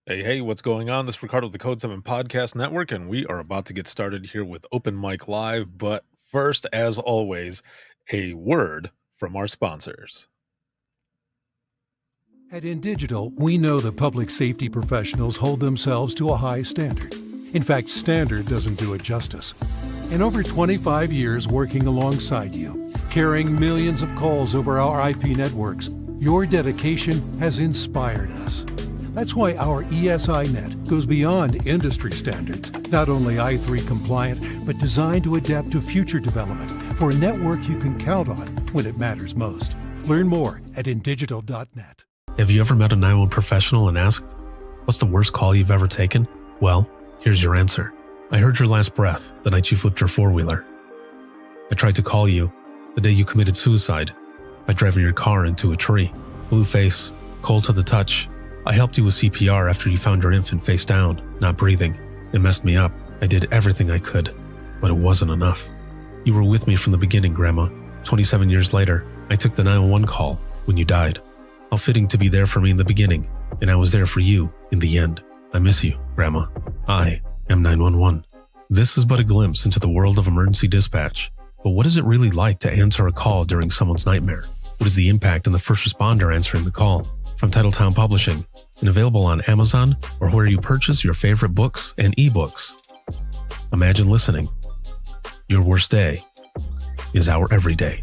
Hey, what's going on? This is Ricardo of the Code 7 Podcast Network, and we are about to get started here with Open Mic Live. But first, as always, a word from our sponsors. At InDigital, we know that public safety professionals hold themselves to a high standard. In fact, standard doesn't do it justice. In over 25 years working alongside you, carrying millions of calls over our IP networks, your dedication has inspired us. That's why our ESINet goes beyond industry standards, not only i3 compliant, but designed to adapt to future development for a network you can count on when it matters most. Learn more at indigital.net. Have you ever met a 911 professional and asked, what's the worst call you've ever taken? Well, here's your answer. I heard your last breath the night you flipped your four-wheeler. I tried to call you the day you committed suicide by driving your car into a tree. Blue face, cold to the touch. I helped you with CPR after you found your infant face down, not breathing. It messed me up. I did everything I could, but it wasn't enough. You were with me from the beginning, Grandma. 27 years later, I took the 911 call when you died. How fitting to be there for me in the beginning, and I was there for you in the end. I miss you, Grandma. I am 911. This is but a glimpse into the world of emergency dispatch. But what is it really like to answer a call during someone's nightmare? What is the impact on the first responder answering the call? From Titletown Publishing, and available on Amazon or where you purchase your favorite books and ebooks. Imagine listening. Your worst day is our everyday.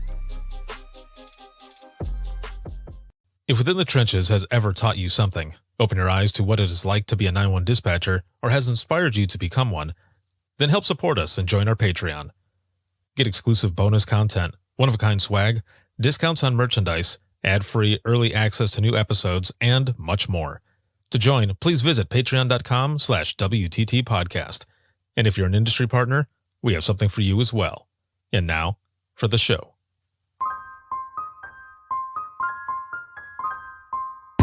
If Within the Trenches has ever taught you something, open your eyes to what it is like to be a 911 dispatcher, or has inspired you to become one, then help support us and join our Patreon. Get exclusive bonus content, one-of-a-kind swag, discounts on merchandise, ad-free early access to new episodes, and much more. To join, please visit patreon.com/WTT podcast. And if you're an industry partner, we have something for you as well. And now, for the show.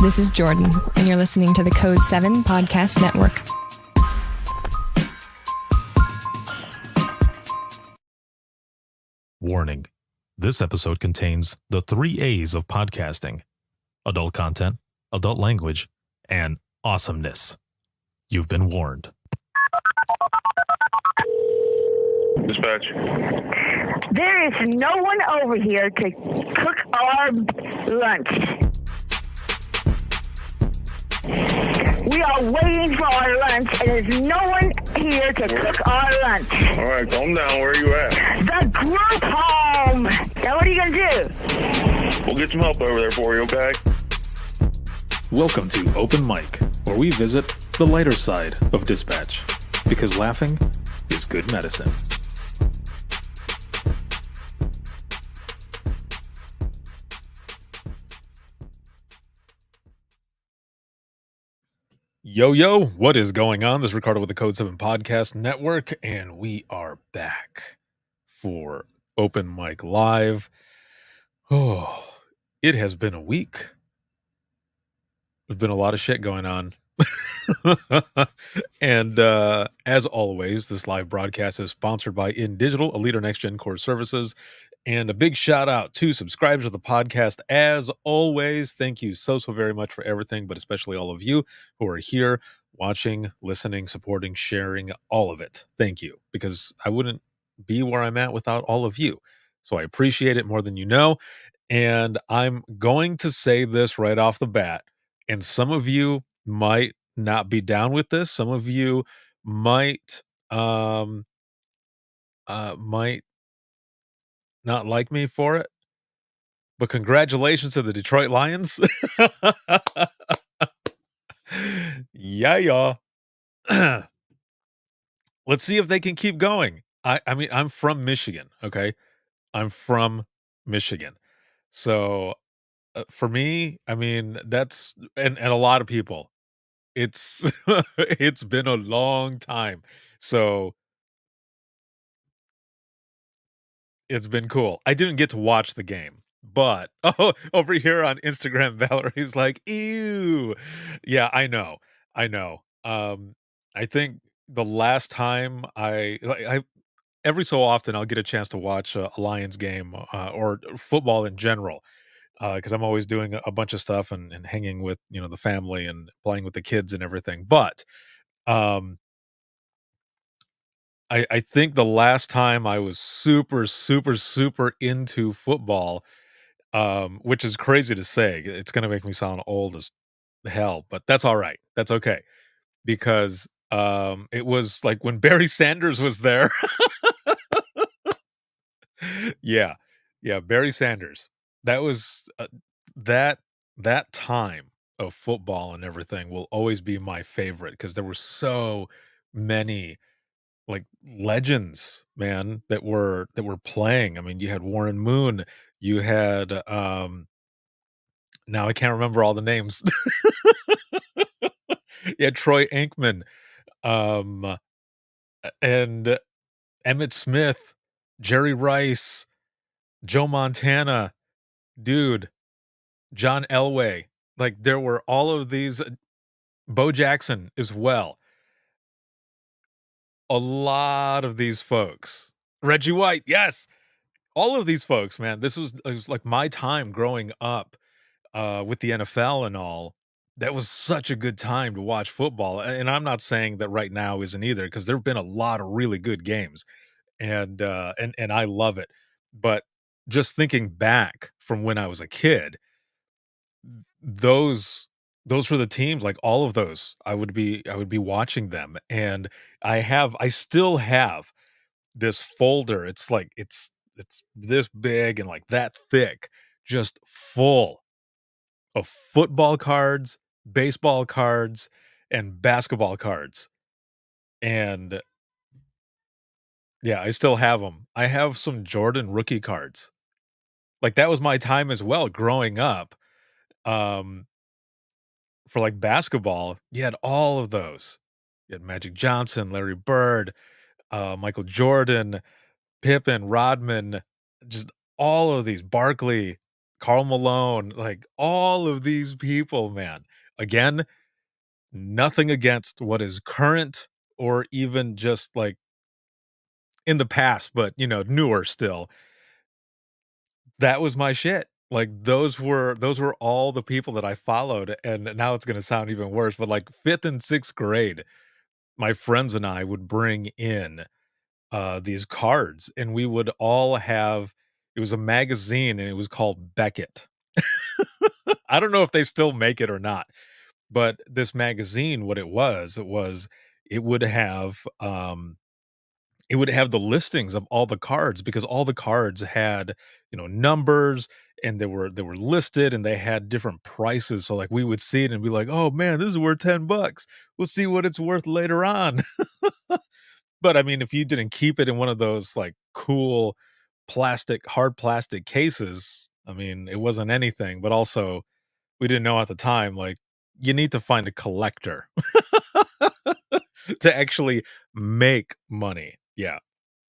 This is Jordan, and you're listening to the Code 7 Podcast Network. Warning. This episode contains the 3 A's of podcasting: adult content, adult language, and awesomeness. You've been warned. Dispatch. There is no one over here to cook our lunch. We are waiting for our lunch, and there's no one here to cook our lunch. All right, calm down. Where are you at? The group home. Now, what are you going to do? We'll get some help over there for you, okay? Welcome to Open Mic, where we visit the lighter side of dispatch, because laughing is good medicine. Yo, what is going on? This is Ricardo with the Code 7 Podcast Network, and we are back for Open Mic Live. Oh, it has been a week. There's been a lot of shit going on. And as always, this live broadcast is sponsored by InDigital, a leader in next-gen core services. And a big shout out to subscribers of the podcast. As always, thank you so very much for everything, but especially all of you who are here watching, listening, supporting, sharing, all of it. Thank you, because I wouldn't be where I'm at without all of you. So I appreciate it more than you know. And I'm going to say this right off the bat. And some of you might not be down with this. Some of you might not like me for it, but congratulations to the Detroit Lions. Yeah. Let's see if they can keep going. I mean, I'm from Michigan, okay? I'm from Michigan. So for me, I mean, that's, and a lot of people, it's, it's been a long time. So it's been cool. I didn't get to watch the game, but over here on Instagram, Valerie's like, ew. Yeah, I know. I think the last time I every so often I'll get a chance to watch a Lions game or football in general. because I'm always doing a bunch of stuff and hanging with, the family and playing with the kids and everything. But, um, I think the last time I was super, super, super into football, which is crazy to say, it's gonna make me sound old as hell, but that's alright. That's okay because, it was, like, when Barry Sanders was there. Yeah. Yeah, Barry Sanders. That was, that that time of football and everything will always be my favorite because there were so many, like, legends, man, that were playing. I mean, you had Warren Moon, you had, now I can't remember all the names. You had Troy Aikman, um, and Emmitt Smith, Jerry Rice, Joe Montana, dude. John Elway, like, there were all of these Bo Jackson as well. A lot of these folks. Reggie White, yes! All of these folks, man, this was it was like my time growing up, with the NFL and all. That was such a good time to watch football, and I'm not saying that right now isn't either, because 'cause there've been a lot of really good games, and I love it. But just thinking back from when I was a kid, those those were the teams, like, all of those, I would be watching them, and I still have this folder, it's like it's this big and, like, that thick, just full of football cards, baseball cards, and basketball cards, and, yeah, I still have them. I have some Jordan rookie cards. Like, that was my time as well growing up, um for, like, basketball, you had all of those. You had Magic Johnson, Larry Bird, Michael Jordan, Pippen, Rodman, just all of these Barkley, Karl Malone, like, all of these people, man. Again, nothing against what is current or even just, like, in the past, but, newer still. That was my shit. Like, those were all the people that I followed, and now it's gonna sound even worse, but, like, 5th and 6th grade, my friends and I would bring in, these cards, and we would all have it was a magazine, and it was called Beckett. I don't know if they still make it or not, but this magazine, what it would have, it would have the listings of all the cards because all the cards had, numbers and they were listed and they had different prices. So like we would see it and be like, "Oh man, this is worth 10 bucks. We'll see what it's worth later on." But I mean, if you didn't keep it in one of those like cool hard plastic cases, I mean, it wasn't anything, but also we didn't know at the time like you need to find a collector to actually make money. Yeah.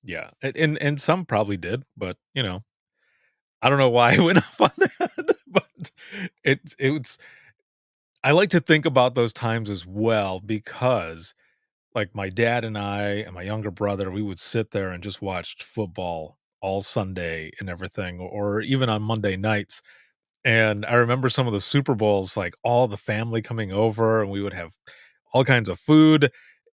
Yeah, and some probably did, but, I don't know why I went off on that, but it's I like to think about those times as well because, like, my dad and I and my younger brother, we would sit there and just watch football all Sunday and everything, or even on Monday nights, and I remember some of the Super Bowls, like, all the family coming over, and we would have all kinds of food,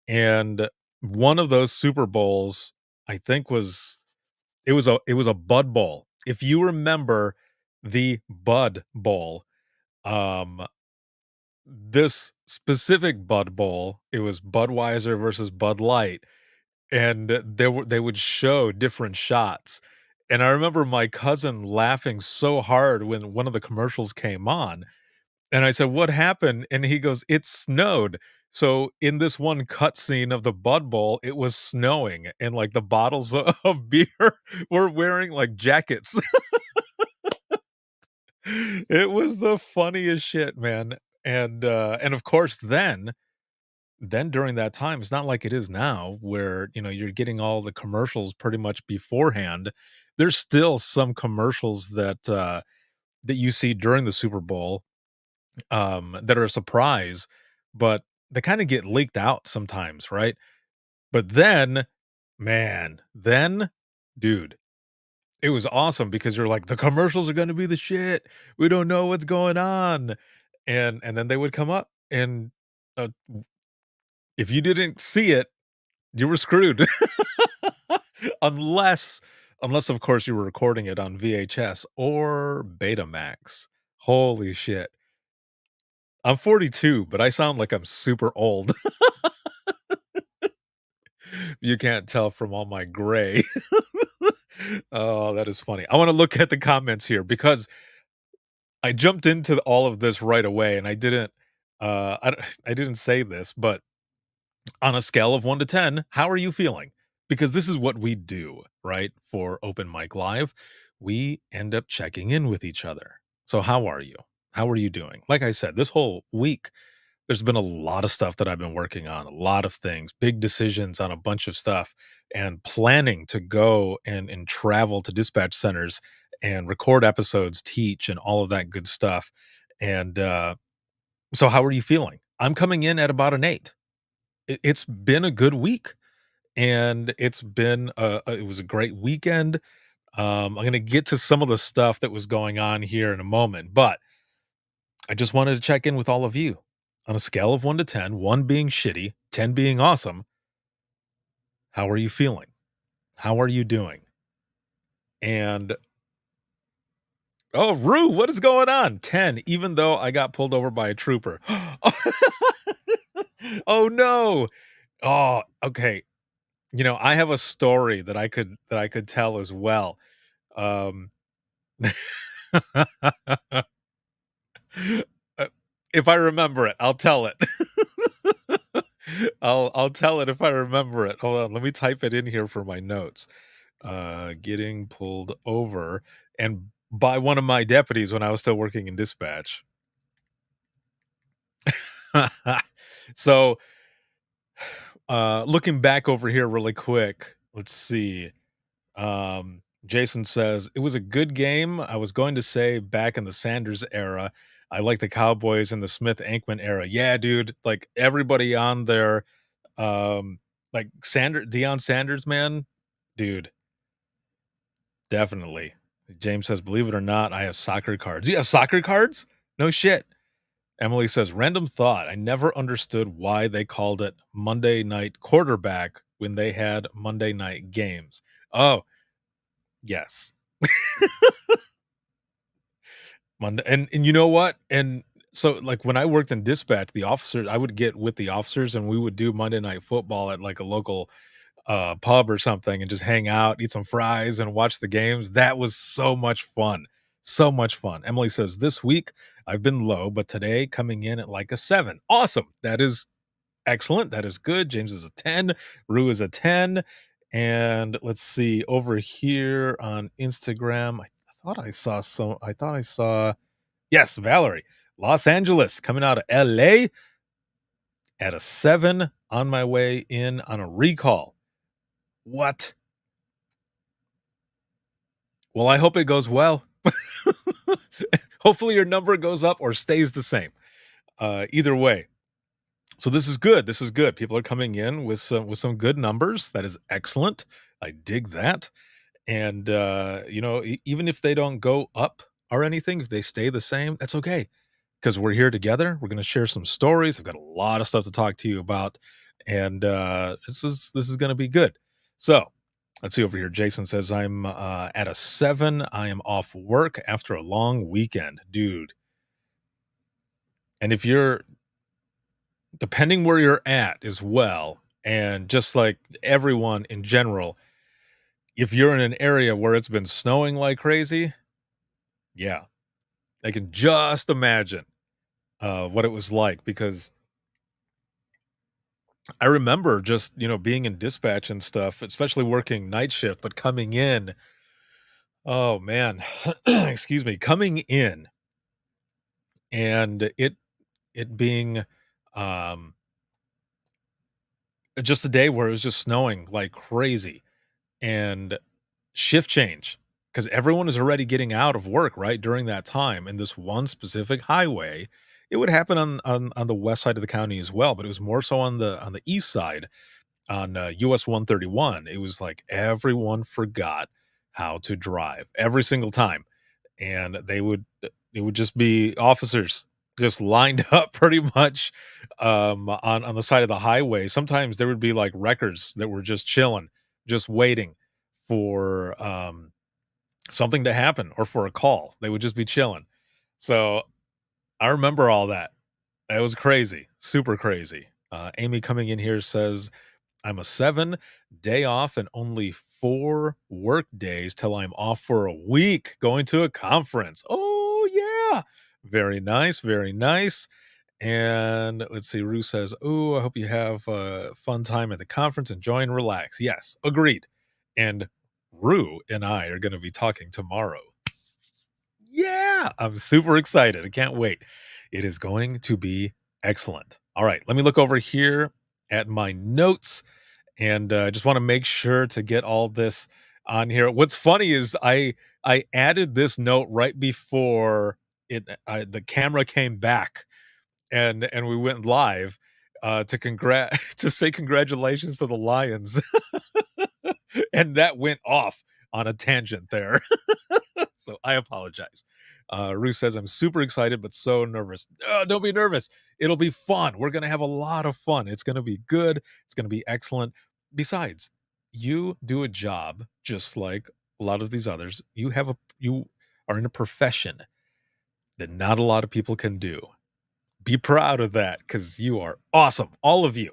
and one of those Super Bowls, I think it was a Bud Bowl. If you remember the Bud Bowl, um, this specific Bud Bowl, it was Budweiser versus Bud Light, and they would show different shots. And I remember my cousin laughing so hard when one of the commercials came on, and I said, "What happened?" And he goes, "It snowed." So in this one cutscene of the Bud Bowl, it was snowing, and like the bottles of beer were wearing like jackets. It was the funniest shit, man. And of course, then during that time, it's not like it is now, where you're getting all the commercials pretty much beforehand. There's still some commercials that you see during the Super Bowl that are a surprise, but they kind of get leaked out sometimes, right? But then, man, dude, It was awesome because you're like, "The commercials are gonna be the shit. We don't know what's going on." And then they would come up and, w if you didn't see it, you were screwed. Unless unless, of course, you were recording it on VHS or Betamax. Holy shit. I'm 42, but I sound like I'm super old. You can't tell from all my gray. Oh, that is funny. I wanna look at the comments here because I jumped into all of this right away, and I didn't, I didn't say this, but on a scale of 1 to 10, how are you feeling? Because this is what we do, right? For Open Mic Live, we end up checking in with each other. So how are you? How are you doing? Like I said, this whole week, there's been a lot of stuff that I've been working on, a lot of things, big decisions on a bunch of stuff, and planning to go and travel to dispatch centers and record episodes, teach, and all of that good stuff. And so, how are you feeling? I'm coming in at about an 8. It's been a good week, and it's been it was a great weekend. I'm gonna get to some of the stuff that was going on here in a moment, but I just wanted to check in with all of you. On a scale of 1 to 10, 1 being shitty, 10 being awesome, how are you feeling? How are you doing? And oh, Rue, what is going on? 10, even though I got pulled over by a trooper. Oh no. Oh, okay. You know, I have a story that I could tell as well. Um uh, if I remember it, I'll tell it. I'll tell it if I remember it. Hold on, let me type it in here for my notes. Getting pulled over and by one of my deputies when I was still working in dispatch. So, looking back over here really quick, let's see. Jason says, "It was a good game. I was going to say back in the Sanders era. I like the Cowboys in the Smith-Aikman era." Yeah, dude, like everybody on there, like Deion Sanders, man, dude, definitely. James says, "Believe it or not, I have soccer cards." You have soccer cards? No shit. Emily says, "Random thought. I never understood why they called it Monday Night Quarterback when they had Monday night games." Oh, yes. Monday and you know what? And so, like, when I worked in dispatch, the officers I would get with the officers, and we would do Monday Night Football at, like, a local, pub or something and just hang out, eat some fries, and watch the games. That was so much fun. So much fun. Emily says, "This week, I've been low, but today coming in at, like, a 7." Awesome. That is excellent. That is good. James is a 10. Rue is a 10. And let's see, over here on Instagram, I thought I saw yes, Valerie. Los Angeles coming out of LA at a 7 on my way in on a recall. What? Well, I hope it goes well. Hopefully your number goes up or stays the same. Either way. So this is good. This is good. People are coming in with some good numbers. That is excellent. I dig that. And you know, even if they don't go up or anything, if they stay the same, that's okay. Because we're here together. We're going to share some stories. I've got a lot of stuff to talk to you about, and this is going to be good. So let's see over here. Jason says I'm at a 7. I am off work after a long weekend, dude. And if you're depending where you're at as well, and just like everyone in general, if you're in an area where it's been snowing like crazy, yeah, I can just imagine what it was like because I remember just, you know, being in dispatch and stuff, especially working night shift, but coming in, oh man, excuse me, coming in and it being um just a day where it was just snowing like crazy and shift change because everyone is already getting out of work right during that time and this one specific highway it would happen on the west side of the county as well but it was more so on the east side on US 131 it was like everyone forgot how to drive every single time. And it would just be officers just lined up pretty much on the side of the highway. Sometimes there would be like wreckers that were just chilling, just waiting for something to happen or for a call. They would just be chilling. So I remember all that. It was crazy, super crazy. Amy coming in here says, I'm a 7-day off and only 4 work days till I'm off for a week going to a conference. Oh, yeah. Very nice. Very nice. And let's see. Rue says, oh, I hope you have a fun time at the conference. Enjoy and relax. Yes, agreed. And Rue and I are going to be talking tomorrow. Yeah, I'm super excited. I can't wait. It is going to be excellent. All right, let me look over here at my notes and just want to make sure to get all this on here. What's funny is I added this note right before the camera came back and we went live to say congratulations to the Lions. And that went off on a tangent there. So I apologize. Ruth says, I'm super excited, but so nervous. Don't be nervous. It'll be fun. We're going to have a lot of fun. It's going to be good. It's going to be excellent. Besides, you do a job just like a lot of these others. You are in a profession that not a lot of people can do. Be proud of that because you are awesome. All of you.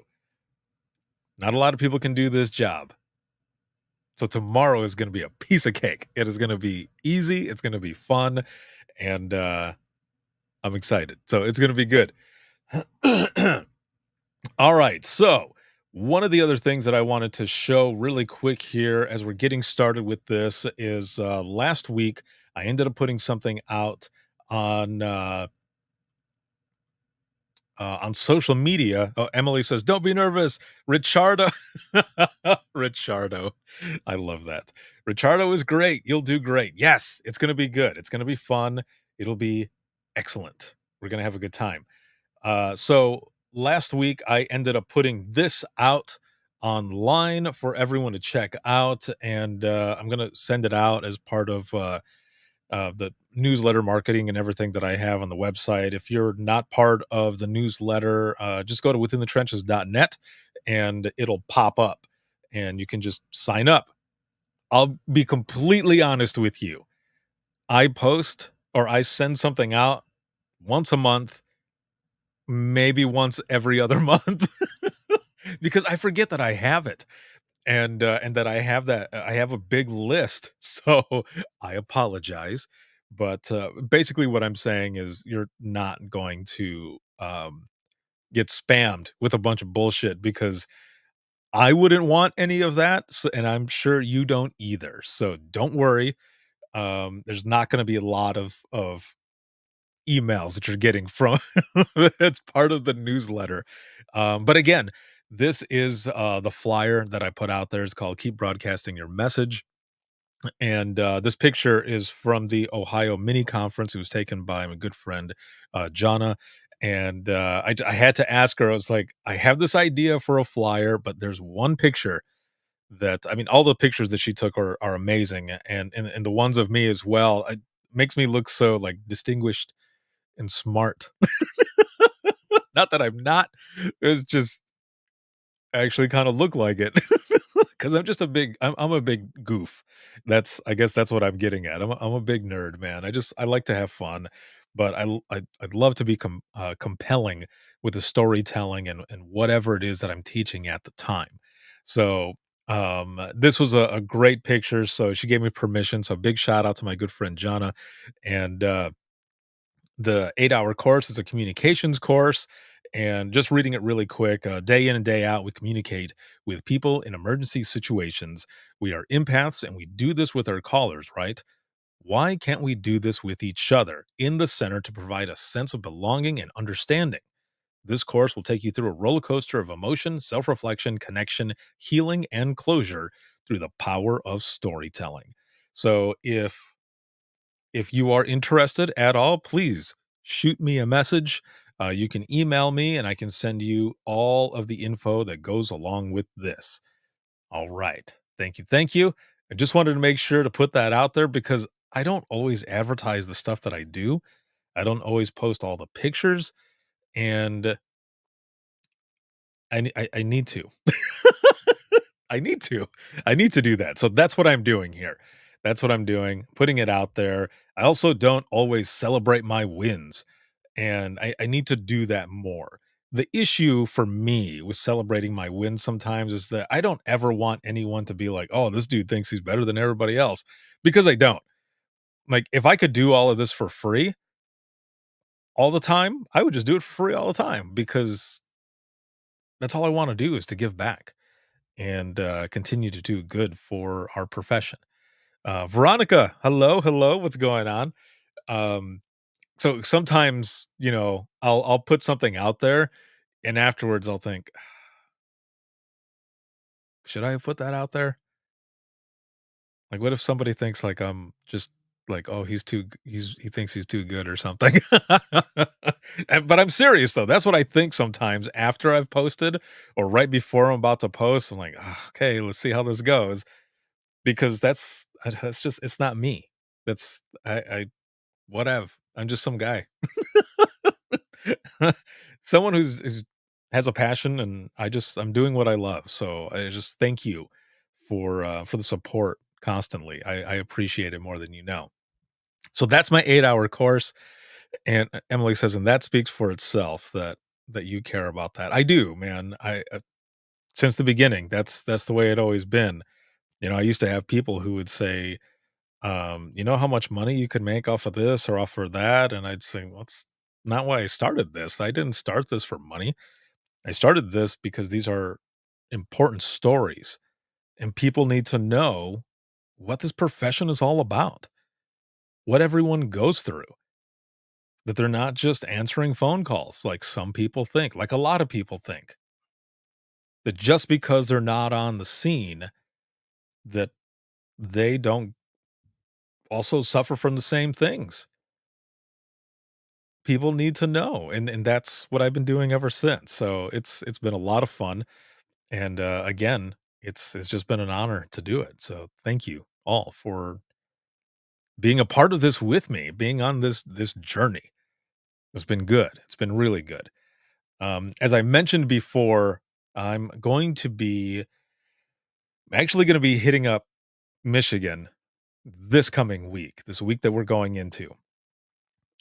Not a lot of people can do this job. So tomorrow is going to be a piece of cake. It is going to be easy. It's going to be fun. And I'm excited. So it's going to be good. All right. So one of the other things that I wanted to show really quick here as we're getting started with this is last week, I ended up putting something out on social media. Oh, Emily says, don't be nervous. Richardo. Richardo. I love that. Richardo is great. You'll do great. Yes, it's going to be good. It's going to be fun. It'll be excellent. We're going to have a good time. So last week, I ended up putting this out online for everyone to check out. And I'm going to send it out as part of the newsletter marketing and everything that I have on the website. If you're not part of the newsletter, just go to withinthetrenches.net and it'll pop up and you can just sign up. I'll be completely honest with you. I post or I send something out once a month, maybe once every other month because I forget that I have it. And that I have a big list. So I apologize. But basically what I'm saying is you're not going to get spammed with a bunch of bullshit because I wouldn't want any of that. So, and I'm sure you don't either. So don't worry. There's not going to be a lot of emails that you're getting from that's part of the newsletter. But again, this is the flyer that I put out there. It's called Keep Broadcasting Your Message. And this picture is from the Ohio mini conference. It was taken by my good friend, Jonna. And I had to ask her, I was like, I have this idea for a flyer, but there's one picture that, I mean, all the pictures that she took are amazing. And the ones of me as well, it makes me look so like distinguished and smart. Not that I'm not, it's just I actually kind of look like it because I'm just I'm a big goof. I guess that's what I'm getting at. I'm a big nerd, man. I like to have fun, but I'd love to be compelling with the storytelling and whatever it is that I'm teaching at the time. So this was a great picture. So she gave me permission. So big shout out to my good friend Jonna. And the 8-hour course is a communications course. And just reading it really quick, day in and day out, we communicate with people in emergency situations. We are empaths and we do this with our callers, right? Why can't we do this with each other in the center to provide a sense of belonging and understanding? This course will take you through a roller coaster of emotion, self-reflection, connection, healing, and closure through the power of storytelling. So if you are interested at all, please shoot me a message. You can email me and I can send you all of the info that goes along with this. All right. Thank you. Thank you. I just wanted to make sure to put that out there because I don't always advertise the stuff that I do. I don't always post all the pictures, and I need to. I need to. I need to do that. So that's what I'm doing here. That's what I'm doing, putting it out there. I also don't always celebrate my wins, and I need to do that more. The issue for me with celebrating my wins sometimes is that I don't ever want anyone to be like, "Oh, this dude thinks he's better than everybody else," because I don't. Like, if I could do all of this for free all the time, I would just do it for free all the time because that's all I wanna do is to give back and, continue to do good for our profession. Veronica, hello, hello, what's going on? Um, so sometimes, I'll put something out there and afterwards I'll think, "Should I have put that out there?" Like, what if somebody thinks like I'm just like, "Oh, he thinks he's too good or something." But I'm serious though. That's what I think sometimes after I've posted or right before I'm about to post. I'm like, "Ah, okay, let's see how this goes." Because that's just it's not me. That's I whatever. I'm just some guy. Someone who's has a passion and I'm doing what I love. So I just thank you for the support constantly. I appreciate it more than you know. So that's my 8-hour course. And Emily says, and that speaks for itself that you care about that. I do, man. I since the beginning, that's the way it always been. I used to have people who would say, you know how much money you could make off of this or off of that? And I'd say, well, that's not why I started this. I didn't start this for money. I started this because these are important stories and people need to know what this profession is all about, what everyone goes through, that they're not just answering phone calls like some people think, like a lot of people think, that just because they're not on the scene, that they don't also suffer from the same things. People need to know, and that's what I've been doing ever since. So it's been a lot of fun, and again, it's just been an honor to do it. So thank you all for being a part of this with me, being on this journey. It's been good. It's been really good. As I mentioned before, I'm going to be actually going to be hitting up Michigan this coming week, this week that we're going into.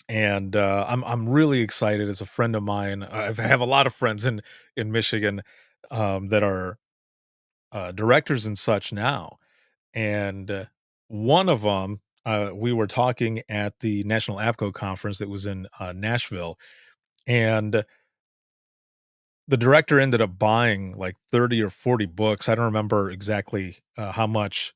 And I'm really excited. As a friend of mine, have a lot of friends in Michigan that are directors and such now, and one of them. We were talking at the National APCO conference that was in Nashville, and the director ended up buying like 30 or 40 books. I don't remember exactly how much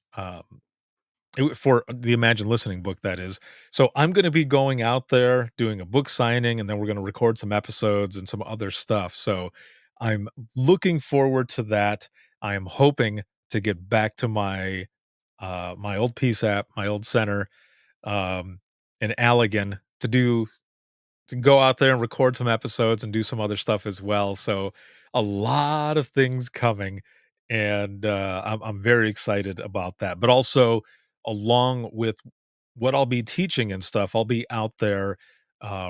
for the Imagine Listening book, that is. So I'm going to be going out there doing a book signing, and then we're going to record some episodes and some other stuff. So I'm looking forward to that. I am hoping to get back to my old PSAP, my old center um, in Allegan to go out there and record some episodes and do some other stuff as well. So a lot of things coming, and I'm very excited about that. But also, along with what I'll be teaching and stuff, I'll be out there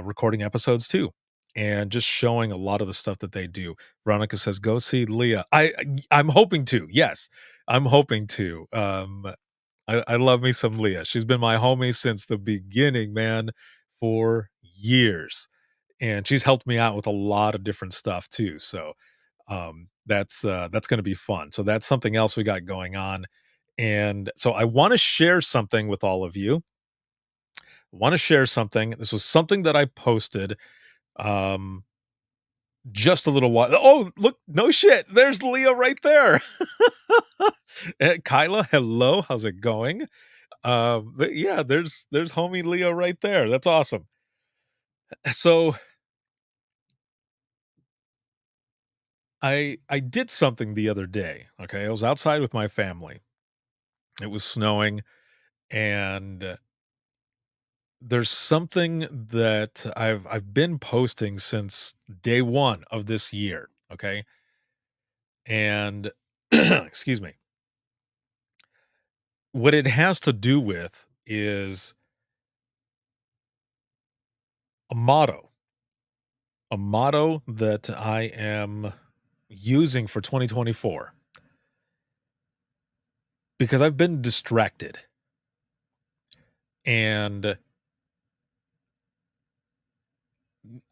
recording episodes too, and just showing a lot of the stuff that they do. Veronica says, "Go see Leah." I'm hoping to. Yes, I'm hoping to. I love me some Leah. She's been my homie since the beginning, man, for years. And she's helped me out with a lot of different stuff too. So that's gonna be fun. So that's something else we got going on. And so I want to share something with all of you. I want to share something. This was something that I posted um just a little while. Oh, look, no shit. There's Leah right there. Kyla, hello. How's it going? But yeah, there's homie Leo right there. That's awesome. So I did something the other day. Okay, I was outside with my family. It was snowing, and there's something that I've been posting since day one of this year. Okay, and excuse me. what it has to do with is a motto that I am using for 2024 because I've been distracted and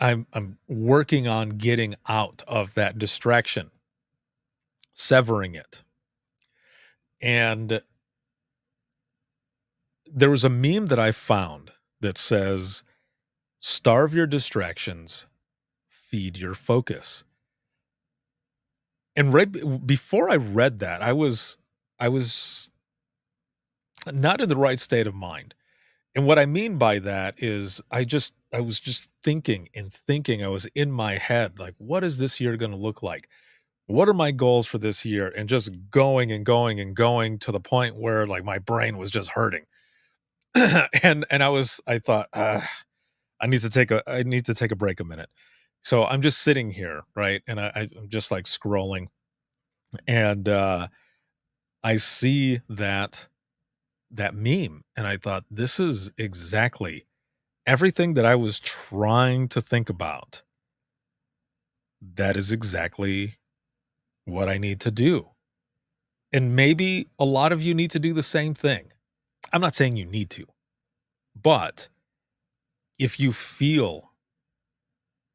I'm working on getting out of that distraction, severing it. And there was a meme that I found that says, starve your distractions, feed your focus. And before I read that, I was not in the right state of mind. And what I mean by that is I was just thinking and thinking. I was in my head, like, what is this year going to look like? What are my goals for this year? And just going and going and going to the point where like my brain was just hurting. and I thought, I need to take a break a minute. So I'm just sitting here, right? And I'm just like scrolling and I see that meme and I thought, this is exactly everything that I was trying to think about. That is exactly what I need to do. And maybe a lot of you need to do the same thing. I'm not saying you need to, but if you feel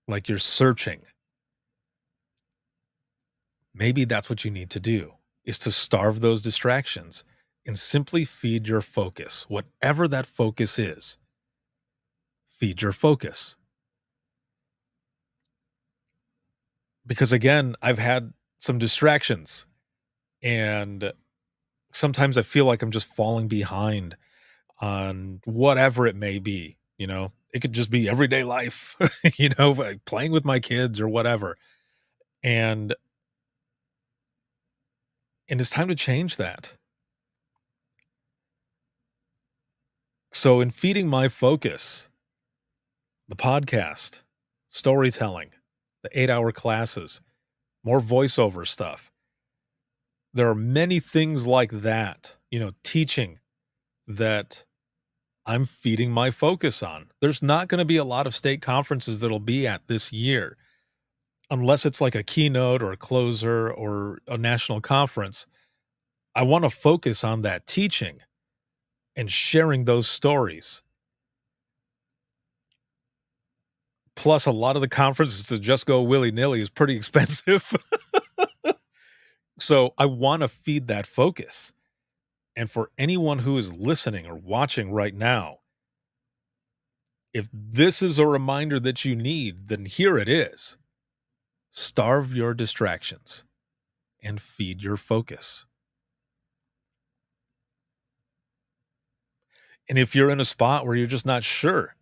like you're searching, maybe that's what you need to do, is to starve those distractions and simply feed your focus. Whatever that focus is, feed your focus. Because again, I've had some distractions and sometimes I feel like I'm just falling behind on whatever it may be. It could just be everyday life, like playing with my kids or whatever. And it's time to change that. So in feeding my focus, the podcast, storytelling, the 8-hour classes, more voiceover stuff. There are many things like that, teaching that I'm feeding my focus on. There's not going to be a lot of state conferences that'll be at this year, unless it's like a keynote or a closer or a national conference. I want to focus on that teaching and sharing those stories. Plus, a lot of the conferences to just go willy-nilly is pretty expensive. So I want to feed that focus. And for anyone who is listening or watching right now, if this is a reminder that you need, then here it is. Starve your distractions and feed your focus. And if you're in a spot where you're just not sure,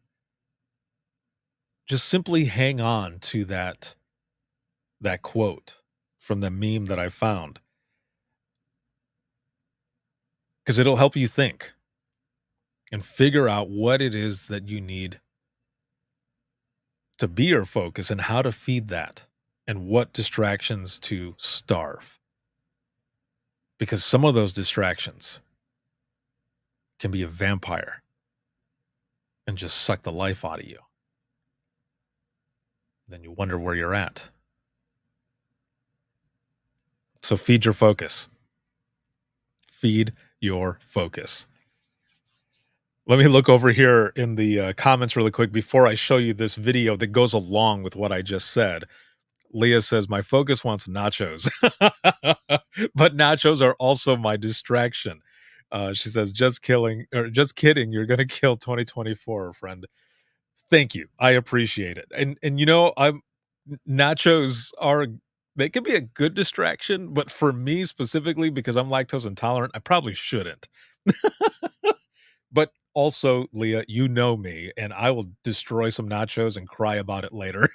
just simply hang on to that quote from the meme that I found. Because it'll help you think and figure out what it is that you need to be your focus and how to feed that and what distractions to starve. Because some of those distractions can be a vampire and just suck the life out of you. Then you wonder where you're at. So feed your focus. Feed your focus. Let me look over here in the comments really quick before I show you this video that goes along with what I just said. Leah says, my focus wants nachos, but nachos are also my distraction. She says, just kidding. You're going to kill 2024, friend. Thank you. I appreciate it. And nachos they can be a good distraction, but for me specifically, because I'm lactose intolerant, I probably shouldn't. But also, Leah, you know me, and I will destroy some nachos and cry about it later.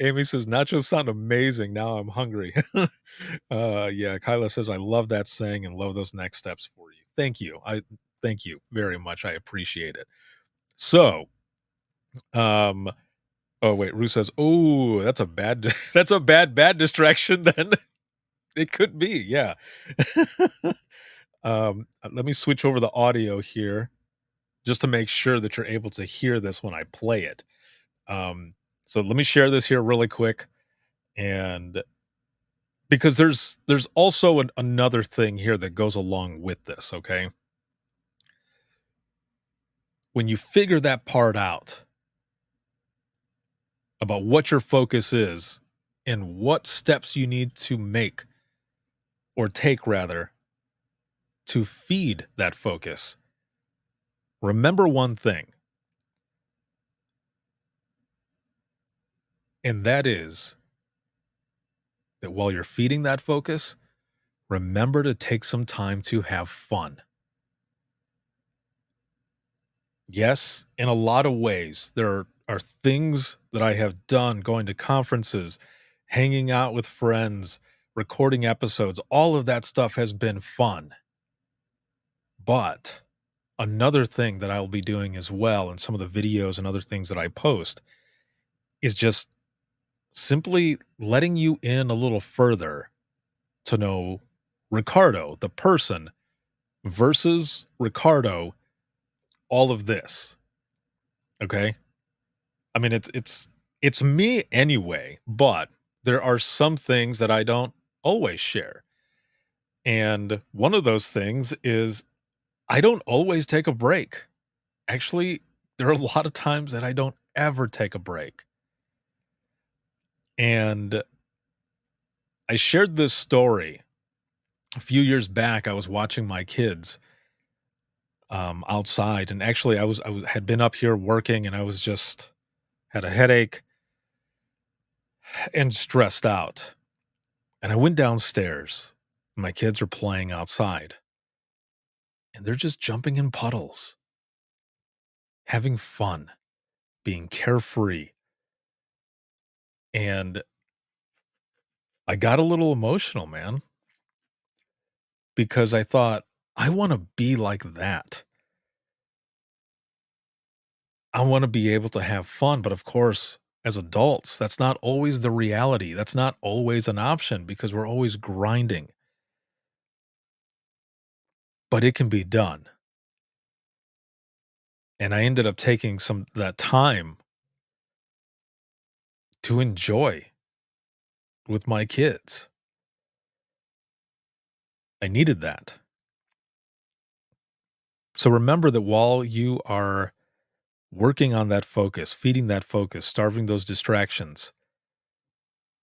Amy says, nachos sound amazing. Now I'm hungry. Yeah, Kyla says, I love that saying and love those next steps for you. Thank you. Thank you very much. I appreciate it. So, oh wait, Ruth says, oh, that's a bad distraction then. It could be, yeah. Let me switch over the audio here just to make sure that you're able to hear this when I play it. Um, so let me share this here really quick, and because there's also another thing here that goes along with this, okay? When you figure that part out about what your focus is and what steps you need to make or take rather to feed that focus, remember one thing, and that is that while you're feeding that focus, remember to take some time to have fun. Yes, in a lot of ways, there are things that I have done going to conferences, hanging out with friends, recording episodes. All of that stuff has been fun. But another thing that I'll be doing as well, and some of the videos and other things that I post, is just simply letting you in a little further to know Ricardo, the person, versus Ricardo, all of this. Okay? I mean, it's me anyway, but there are some things that I don't always share. And one of those things is I don't always take a break. Actually, there are a lot of times that I don't ever take a break. And I shared this story a few years back. I was watching my kids outside, and actually had been up here working, and I was just had a headache and stressed out. And I went downstairs. My kids are playing outside, and they're just jumping in puddles, having fun, being carefree. And I got a little emotional, man, because I thought, I want to be like that. I want to be able to have fun. But of course, as adults, that's not always the reality. That's not always an option because we're always grinding. But it can be done. And I ended up taking some that time to enjoy with my kids. I needed that. So remember that while you are working on that focus, feeding that focus, starving those distractions,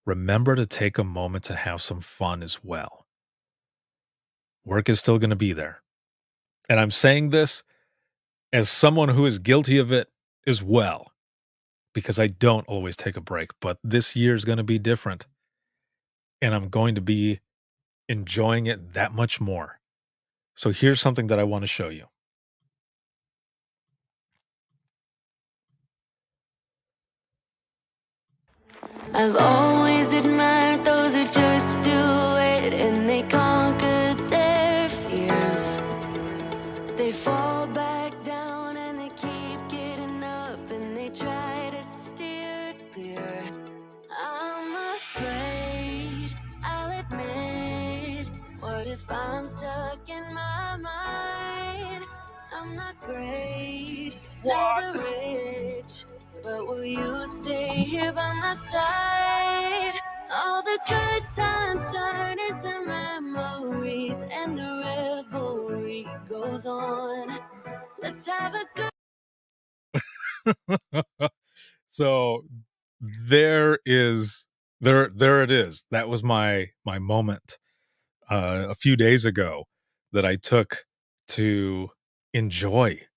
remember to take a moment to have some fun as well. Work is still going to be there. And I'm saying this as someone who is guilty of it as well, because I don't always take a break, but this year is going to be different. And I'm going to be enjoying it that much more. So here's something that I want to show you. I've always admired those who just do it and they conquered their fears. They fall back down and they keep getting up and they try to steer clear. I'm afraid, I'll admit. What if I'm stuck in my mind? I'm not great, neither rich. But will you stay here by my side? All the good times turn into memories, and the revelry goes on. Let's have a good. So there it is. That was my moment a few days ago that I took to enjoy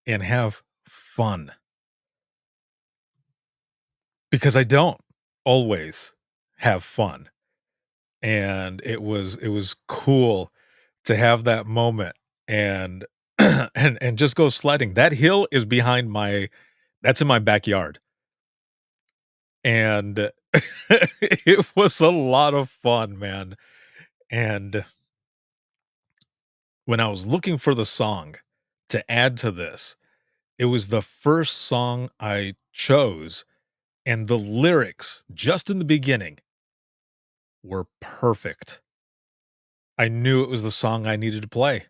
and have fun. Because I don't always have fun. And it was cool to have that moment and and just go sledding. That hill is that's in my backyard. And it was a lot of fun, man. And when I was looking for the song to add to this, it was the first song I chose, and the lyrics just in the beginning were perfect. I knew it was the song I needed to play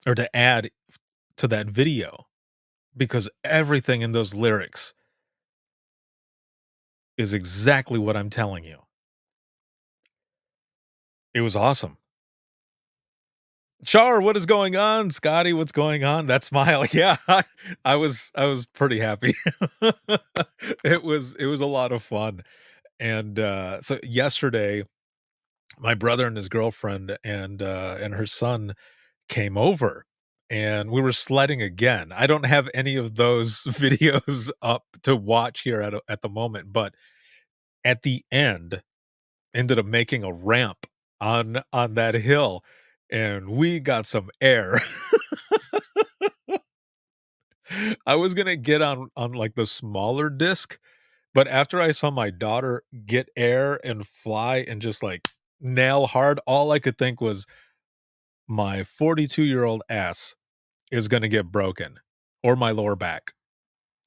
or to add to that video because everything in those lyrics is exactly what I'm telling you. It was awesome. Char, what is going on? Scotty, what's going on? That smile. Yeah, I was pretty happy. It was a lot of fun. And so yesterday, my brother and his girlfriend and her son came over and we were sledding again. I don't have any of those videos up to watch here at the moment, but at the end ended up making a ramp on that hill and we got some air. I was gonna get on like the smaller disc, but after I saw my daughter get air and fly and just like nail hard, all I could think was my 42-year-old ass is gonna get broken or my lower back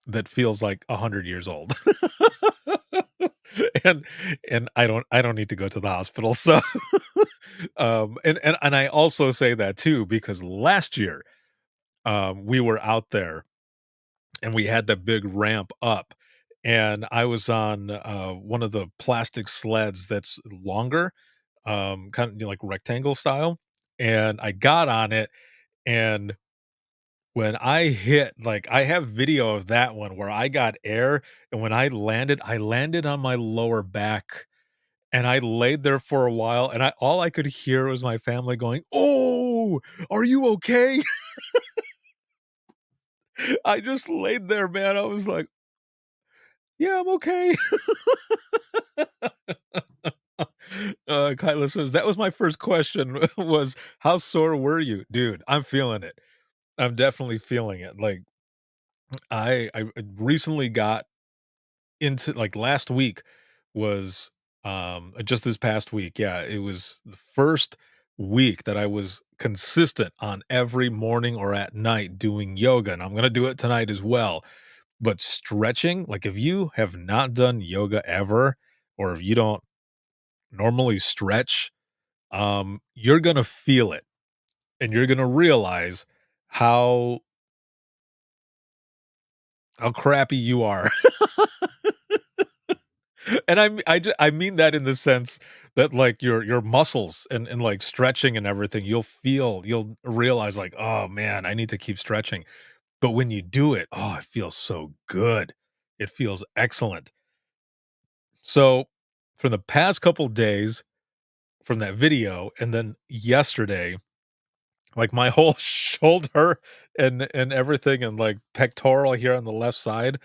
that feels like 100 years old. and and I don't need to go to the hospital. So and I also say that too because last year we were out there and we had that big ramp up and I was on one of the plastic sleds that's longer, kind of like rectangle style, and I got on it and when I hit, like, I have video of that one where I got air, and when I landed on my lower back, and I laid there for a while, and I all I could hear was my family going, "Oh, are you okay?" I just laid there, man. I was like, "Yeah, I'm okay." Kyla says, "That was my first question was, how sore were you?" Dude, I'm feeling it. I'm definitely feeling it. Like, I recently got into like last week was just this past week. Yeah, it was the first week that I was consistent on every morning or at night doing yoga, and I'm going to do it tonight as well. But stretching, like if you have not done yoga ever or if you don't normally stretch, you're going to feel it and you're going to realize how crappy you are. And I mean that in the sense that, like, your muscles and, like, stretching and everything, you'll realize, like, "Oh, man, I need to keep stretching." But when you do it, oh, it feels so good. It feels excellent. So, for the past couple days from that video and then yesterday, like, my whole shoulder and everything and, like, pectoral here on the left side,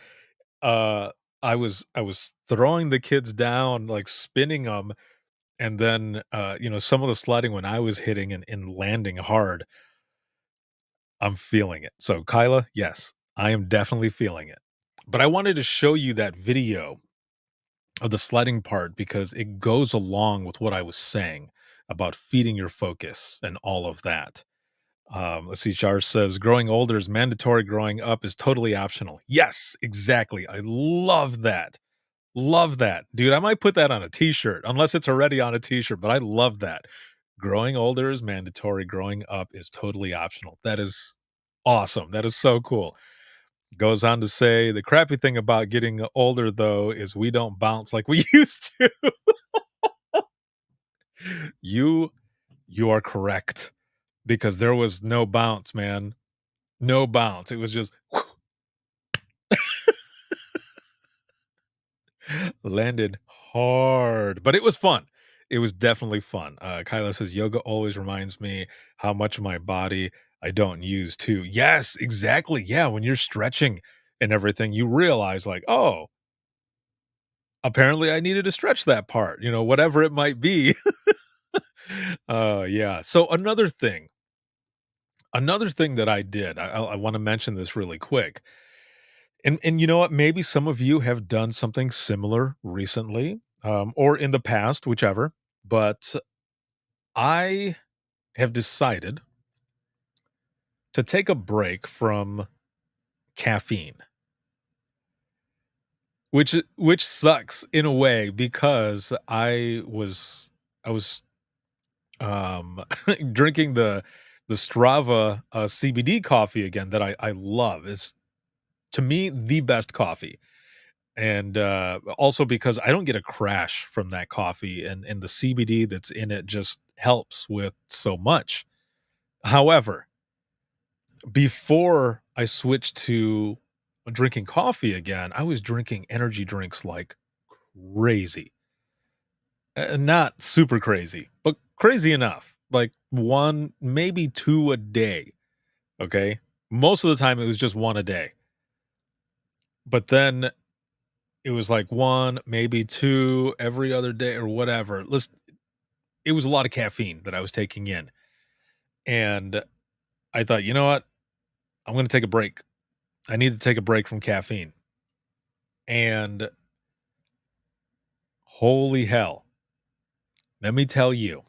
uh, I was throwing the kids down, like, spinning them. And then, some of the sledding when I was hitting and landing hard, I'm feeling it. So, Kyla, yes, I am definitely feeling it. But I wanted to show you that video of the sledding part because it goes along with what I was saying about feeding your focus and all of that. Let's see. Char says, growing older is mandatory, growing up is totally optional. Yes, exactly. I love that. Love that. Dude, I might put that on a t-shirt, unless it's already on a t-shirt, but I love that. Growing older is mandatory, growing up is totally optional. That is awesome. That is so cool. Goes on to say, the crappy thing about getting older, though, is we don't bounce like we used to. You you are correct, because there was no bounce, man. No bounce. It was just landed hard, but it was fun. It was definitely fun. Kyla says, yoga always reminds me how much of my body I don't use too. Yes, exactly. Yeah, when you're stretching and everything, you realize, like, oh, apparently I needed to stretch that part, whatever it might be. Yeah. So another thing that I did, I want to mention this really quick. And you know what? Maybe some of you have done something similar recently, or in the past, whichever. But I have decided to take a break from caffeine, which sucks in a way because I was drinking the Strava CBD coffee again that I love. It's to me the best coffee. And also because I don't get a crash from that coffee, and the CBD that's in it just helps with so much. However, before I switched to drinking coffee again, I was drinking energy drinks like crazy. Not super crazy, but crazy enough. Like 1, maybe 2 a day, okay? Most of the time, it was just 1 a day. But then it was like 1, maybe 2 every other day or whatever. It was a lot of caffeine that I was taking in, and I thought, "You know what? I'm gonna take a break. I need to take a break from caffeine." And holy hell, let me tell you,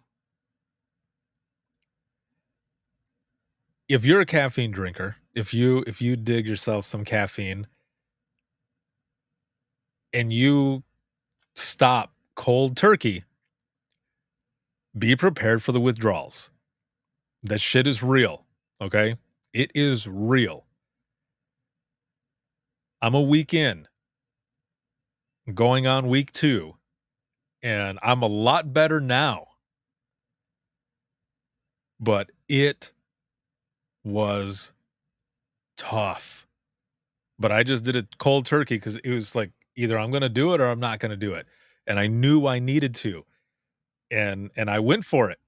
if you're a caffeine drinker, if you dig yourself some caffeine and you stop cold turkey, be prepared for the withdrawals. That shit is real, okay? It is real. I'm a week in, going on week 2, and I'm a lot better now. But it was tough. But I just did it cold turkey because it was like either I'm gonna do it or I'm not gonna do it. And I knew I needed to. And I went for it.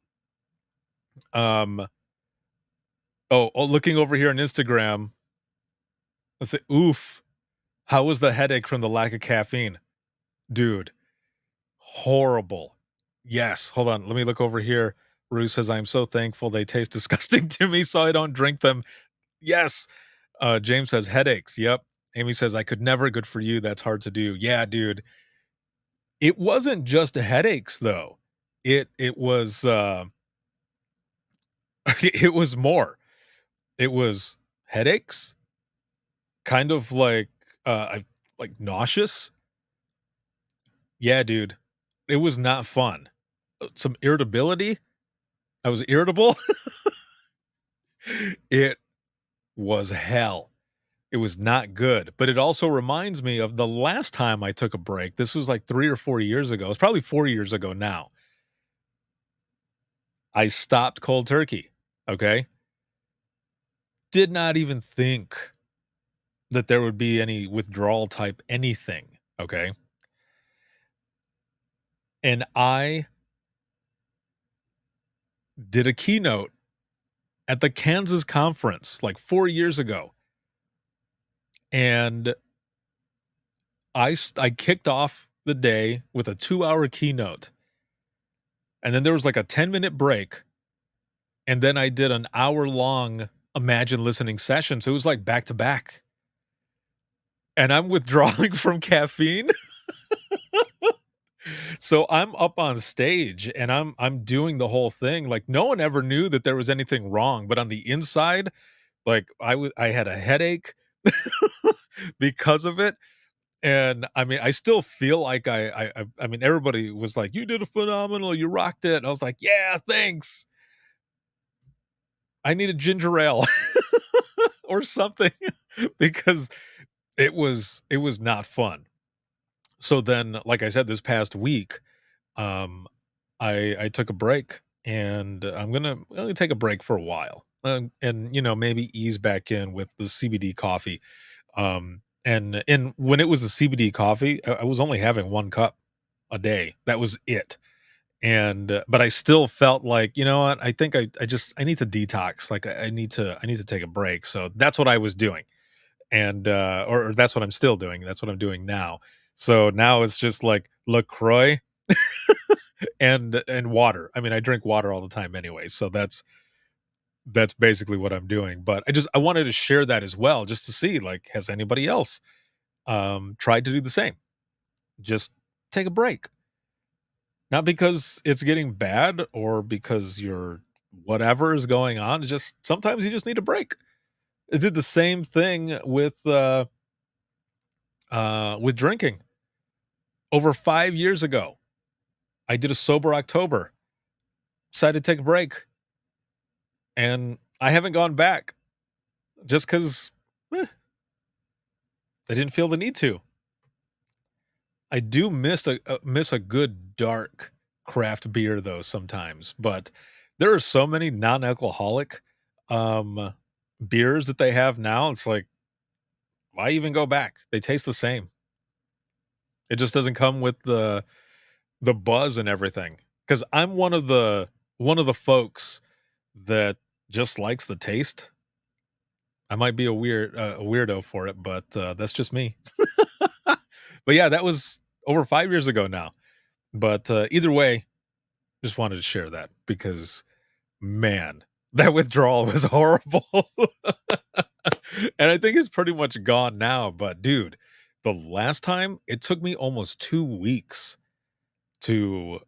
Um looking over here on Instagram, let's say, oof. How was the headache from the lack of caffeine? Dude, horrible. Yes. Hold on. Let me look over here. Rue says, I'm so thankful they taste disgusting to me, so I don't drink them. Yes. James says, headaches. Yep. Amy says, I could never. Good for you. That's hard to do. Yeah, dude. It wasn't just headaches, though. It was it was more. It was headaches, kind of like like nauseous. Yeah, dude. It was not fun. Some irritability. I was irritable. It was hell. It was not good, but it also reminds me of the last time I took a break. This was like 3 or 4 years ago. It's probably 4 years ago now. I stopped cold turkey, okay? Did not even think that there would be any withdrawal type anything, okay? And I did a keynote at the Kansas conference like 4 years ago. And I kicked off the day with a 2-hour keynote. And then there was like a 10-minute break. And then I did an hour-long Imagine Listening session. So it was like back to back. And I'm withdrawing from caffeine. So I'm up on stage and I'm doing the whole thing. Like no one ever knew that there was anything wrong. But on the inside, like I had a headache because of it. And I mean, I still feel like I mean, everybody was like, you did a phenomenal, you rocked it. And I was like, yeah, thanks. I need a ginger ale or something because it was not fun. So then, like I said, this past week, um, I took a break and I'm gonna take a break for a while. And maybe ease back in with the CBD coffee. And when it was the CBD coffee, I was only having 1 cup a day. That was it. And but I still felt like, you know what? I think I need to detox. Like I need to take a break. So that's what I was doing. And or that's what I'm still doing. That's what I'm doing now. So now it's just like LaCroix and water. I mean, I drink water all the time anyway. So that's basically what I'm doing. But I wanted to share that as well, just to see, like, has anybody else tried to do the same? Just take a break. Not because it's getting bad or because you're whatever is going on. It's just sometimes you just need a break. It did the same thing with drinking. Over 5 years ago, I did a sober October, decided to take a break, and I haven't gone back just 'cause, I didn't feel the need to. I do miss a good dark craft beer though sometimes, but there are so many non-alcoholic, um, beers that they have now, it's like, why even go back? They taste the same. It just doesn't come with the buzz and everything. Because 'Cause I'm one of the folks that just likes the taste. I might be a weirdo for it, but, that's just me. But yeah, that was over 5 years ago now. But, either way, just wanted to share that because, man, that withdrawal was horrible. And I think it's pretty much gone now, but dude, the last time, it took me almost 2 weeks to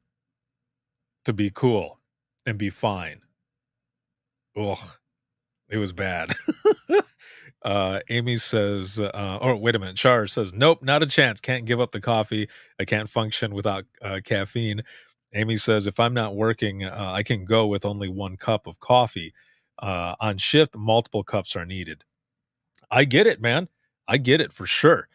be cool and be fine. Ugh, it was bad. Amy says, oh, wait a minute. Char says, nope, not a chance. Can't give up the coffee. I can't function without caffeine. Amy says, if I'm not working, I can go with only 1 cup of coffee. On shift, multiple cups are needed. I get it, man. I get it for sure.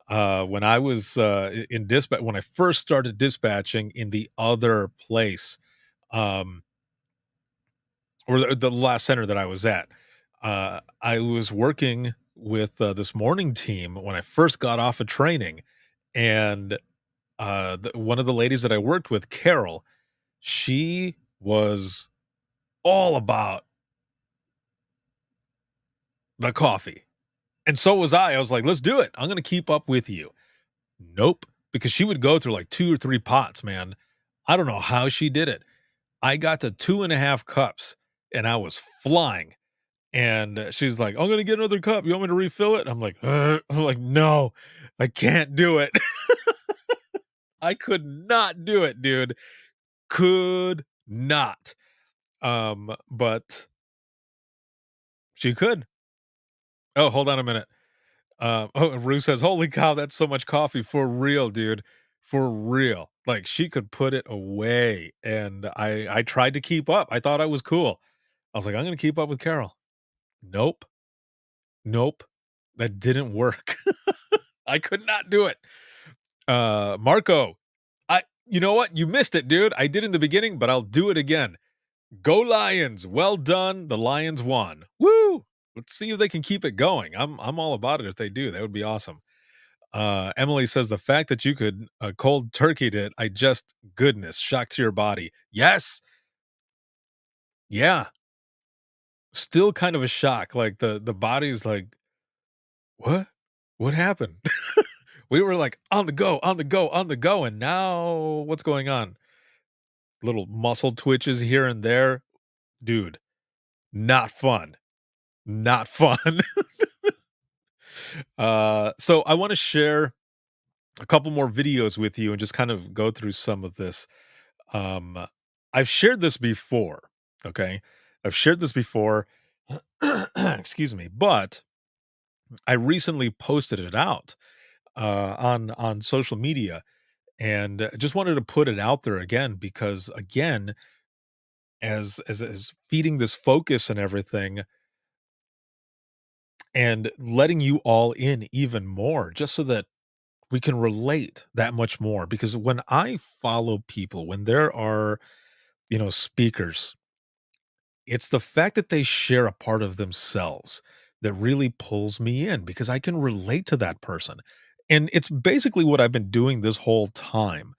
When I was in dispatch, when I first started dispatching in the other place, um, or the last center that I was at, I was working with this morning team when I first got off of training, and one of the ladies that I worked with, Carol, she was all about the coffee, and so was I. I was like, "Let's do it. I'm gonna keep up with you." Nope, because she would go through like 2 or 3 pots, man. I don't know how she did it. I got to 2.5 cups, and I was flying. And she's like, "I'm gonna get another cup. You want me to refill it?" I'm like, I'm like, "No, I can't do it." I could not do it, dude. Could not. But she could. Oh, hold on a minute. Oh, and Rue says, "Holy cow, that's so much coffee for real, dude. For real." Like she could put it away. And I tried to keep up. I thought I was cool. I was like, I'm gonna keep up with Carol. Nope. Nope. That didn't work. I could not do it. Marco, you know what? You missed it, dude. I did in the beginning, but I'll do it again. Go Lions. Well done. The Lions won. Woo! Let's see if they can keep it going. I'm all about it if they do. That would be awesome. Emily says the fact that you could cold turkeyed it, I just goodness, shock to your body. Yes. Yeah. Still kind of a shock. Like the body's like, what? What happened? We were like on the go, on the go, on the go, and now what's going on? Little muscle twitches here and there. Dude, not fun. Not fun. So I want to share a couple more videos with you and just kind of go through some of this. Um, I've shared this before, okay? I've shared this before. Excuse me, but I recently posted it out on social media, and just wanted to put it out there again because again, as feeding this focus and everything, and letting you all in even more, just so that we can relate that much more. Because when I follow people, when there are speakers, it's the fact that they share a part of themselves that really pulls me in because I can relate to that person. And it's basically what I've been doing this whole time,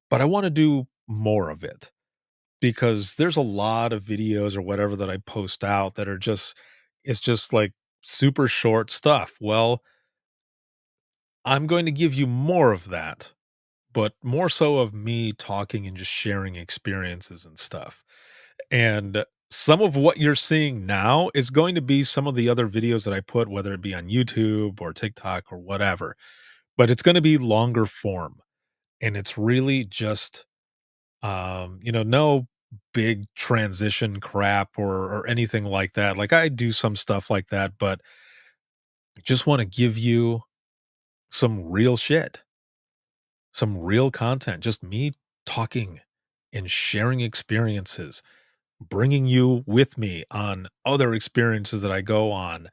but I want to do more of it because there's a lot of videos or whatever that I post out that are just, it's just like super short stuff. Well, I'm going to give you more of that, but more so of me talking and just sharing experiences and stuff. And some of what you're seeing now is going to be some of the other videos that I put, whether it be on YouTube or TikTok or whatever, but it's going to be longer form. And it's really just, no big transition crap or anything like that. Like I do some stuff like that, but I just want to give you some real shit. some real content, just me talking and sharing experiences, bringing you with me on other experiences that I go on,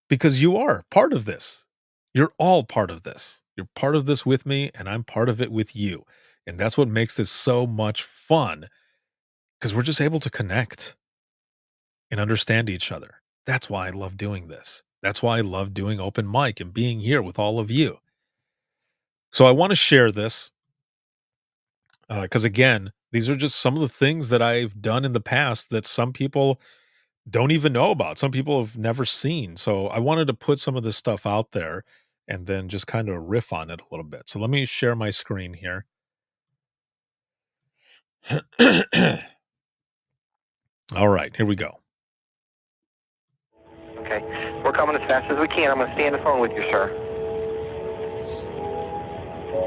because you are part of this. You're all part of this. You're part of this with me, and I'm part of it with you. And that's what makes this so much fun, because we're just able to connect and understand each other. That's why I love doing this. That's why I love doing open mic and being here with all of you. So I want to share this because, again, these are just some of the things that I've done in the past that some people don't even know about. Some people have never seen. So I wanted to put some of this stuff out there and then just kind of riff on it a little bit. So let me share my screen here. All right, here we go. Okay. We're coming as fast as we can. I'm going to stay on the phone with you, sir.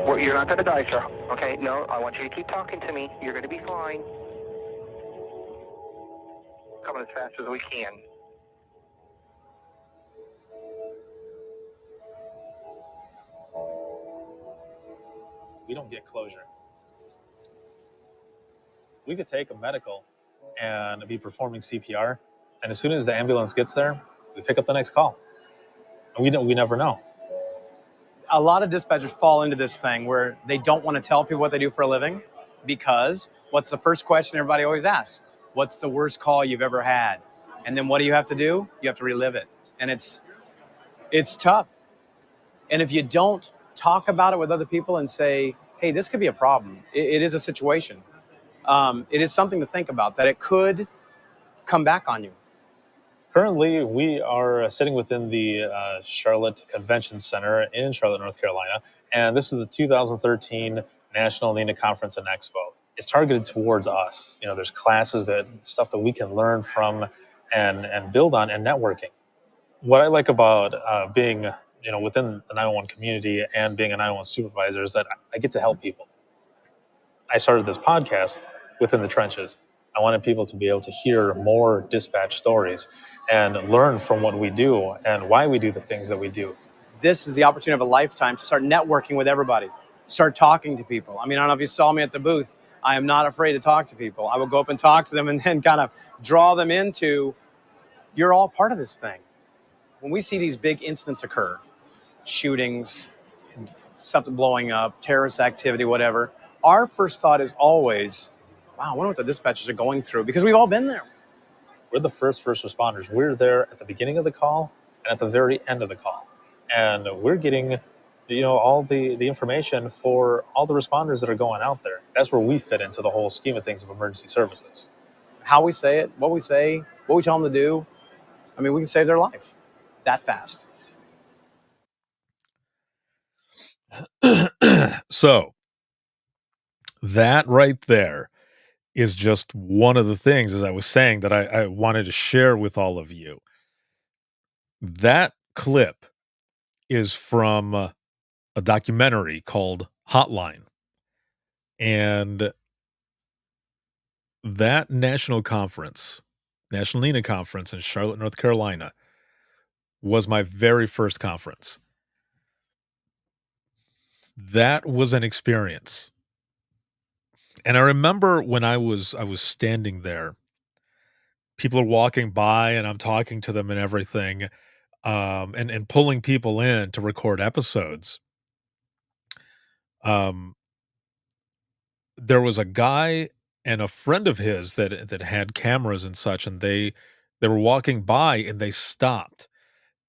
You're not going to die, sir. Okay? No, I want you to keep talking to me. You're going to be fine. Coming as fast as we can. We don't get closure. We could take a medical and be performing CPR, and as soon as the ambulance gets there, we pick up the next call. And we never know. A lot of dispatchers fall into this thing where they don't want to tell people what they do for a living, because what's the first question everybody always asks? What's the worst call you've ever had? And then what do you have to do? You have to relive it. And it's tough. And if you don't talk about it with other people and say, hey, this could be a problem. It is a situation. It is something to think about, that it could come back on you. Currently, we are sitting within the Charlotte Convention Center in Charlotte, North Carolina, and this is the 2013 National NENA Conference and Expo. It's targeted towards us. You know, there's classes, stuff that we can learn from and build on, and networking. What I like about being, within the 911 community and being a 911 supervisor is that I get to help people. I started this podcast within the trenches. I wanted people to be able to hear more dispatch stories and learn from what we do and why we do the things that we do. This is the opportunity of a lifetime to start networking with everybody, start talking to people. I mean, I don't know if you saw me at the booth. I am not afraid to talk to people. I will go up and talk to them and then kind of draw them into, you're all part of this thing. When we see these big incidents occur, shootings, something blowing up, terrorist activity, whatever, our first thought is always, wow, I wonder what the dispatchers are going through, because we've all been there. We're the first responders. We're there at the beginning of the call and at the very end of the call. And we're getting, all the information for all the responders that are going out there. That's where we fit into the whole scheme of things of emergency services. How we say it, what we say, what we tell them to do. I mean, we can save their life that fast. So that right there is just one of the things, as I was saying, that I wanted to share with all of you. That clip is from a documentary called Hotline. And that national NENA conference in Charlotte, North Carolina, was my very first conference. That was an experience. And I remember when I was standing there, people are walking by and I'm talking to them and everything, and pulling people in to record episodes. There was a guy and a friend of his that had cameras and such, and they were walking by and they stopped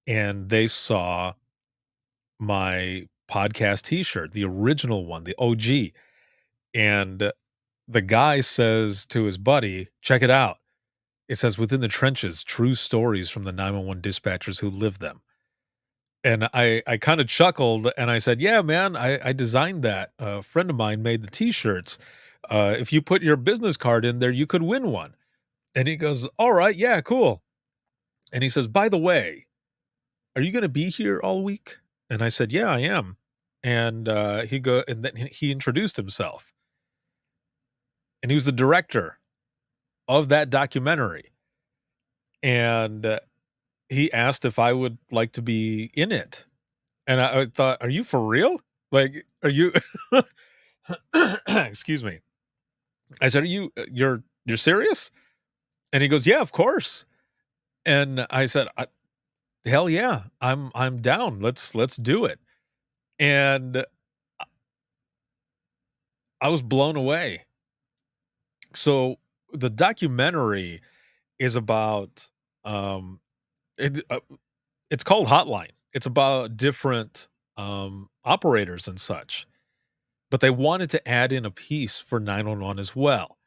and they saw my podcast t-shirt, the original one, the OG. And the guy says to his buddy, check it out. It says, "Within the trenches, true stories from the 911 dispatchers who lived them." And I kind of chuckled and I said, yeah, man, I designed that. A friend of mine made the t-shirts. If you put your business card in there, you could win one. And he goes, all right, yeah, cool. And he says, by the way, are you going to be here all week? And I said, yeah, I am. And then he introduced himself. And he was the director of that documentary. And he asked if I would like to be in it. And I thought, are you for real? Like, are you excuse me. I said, "Are you you're serious?" And he goes, "Yeah, of course." And I said, "Hell yeah. I'm down. Let's do it." And I was blown away. So the documentary is about um it, it's called Hotline. It's about different operators and such, but they wanted to add in a piece for 911 as well.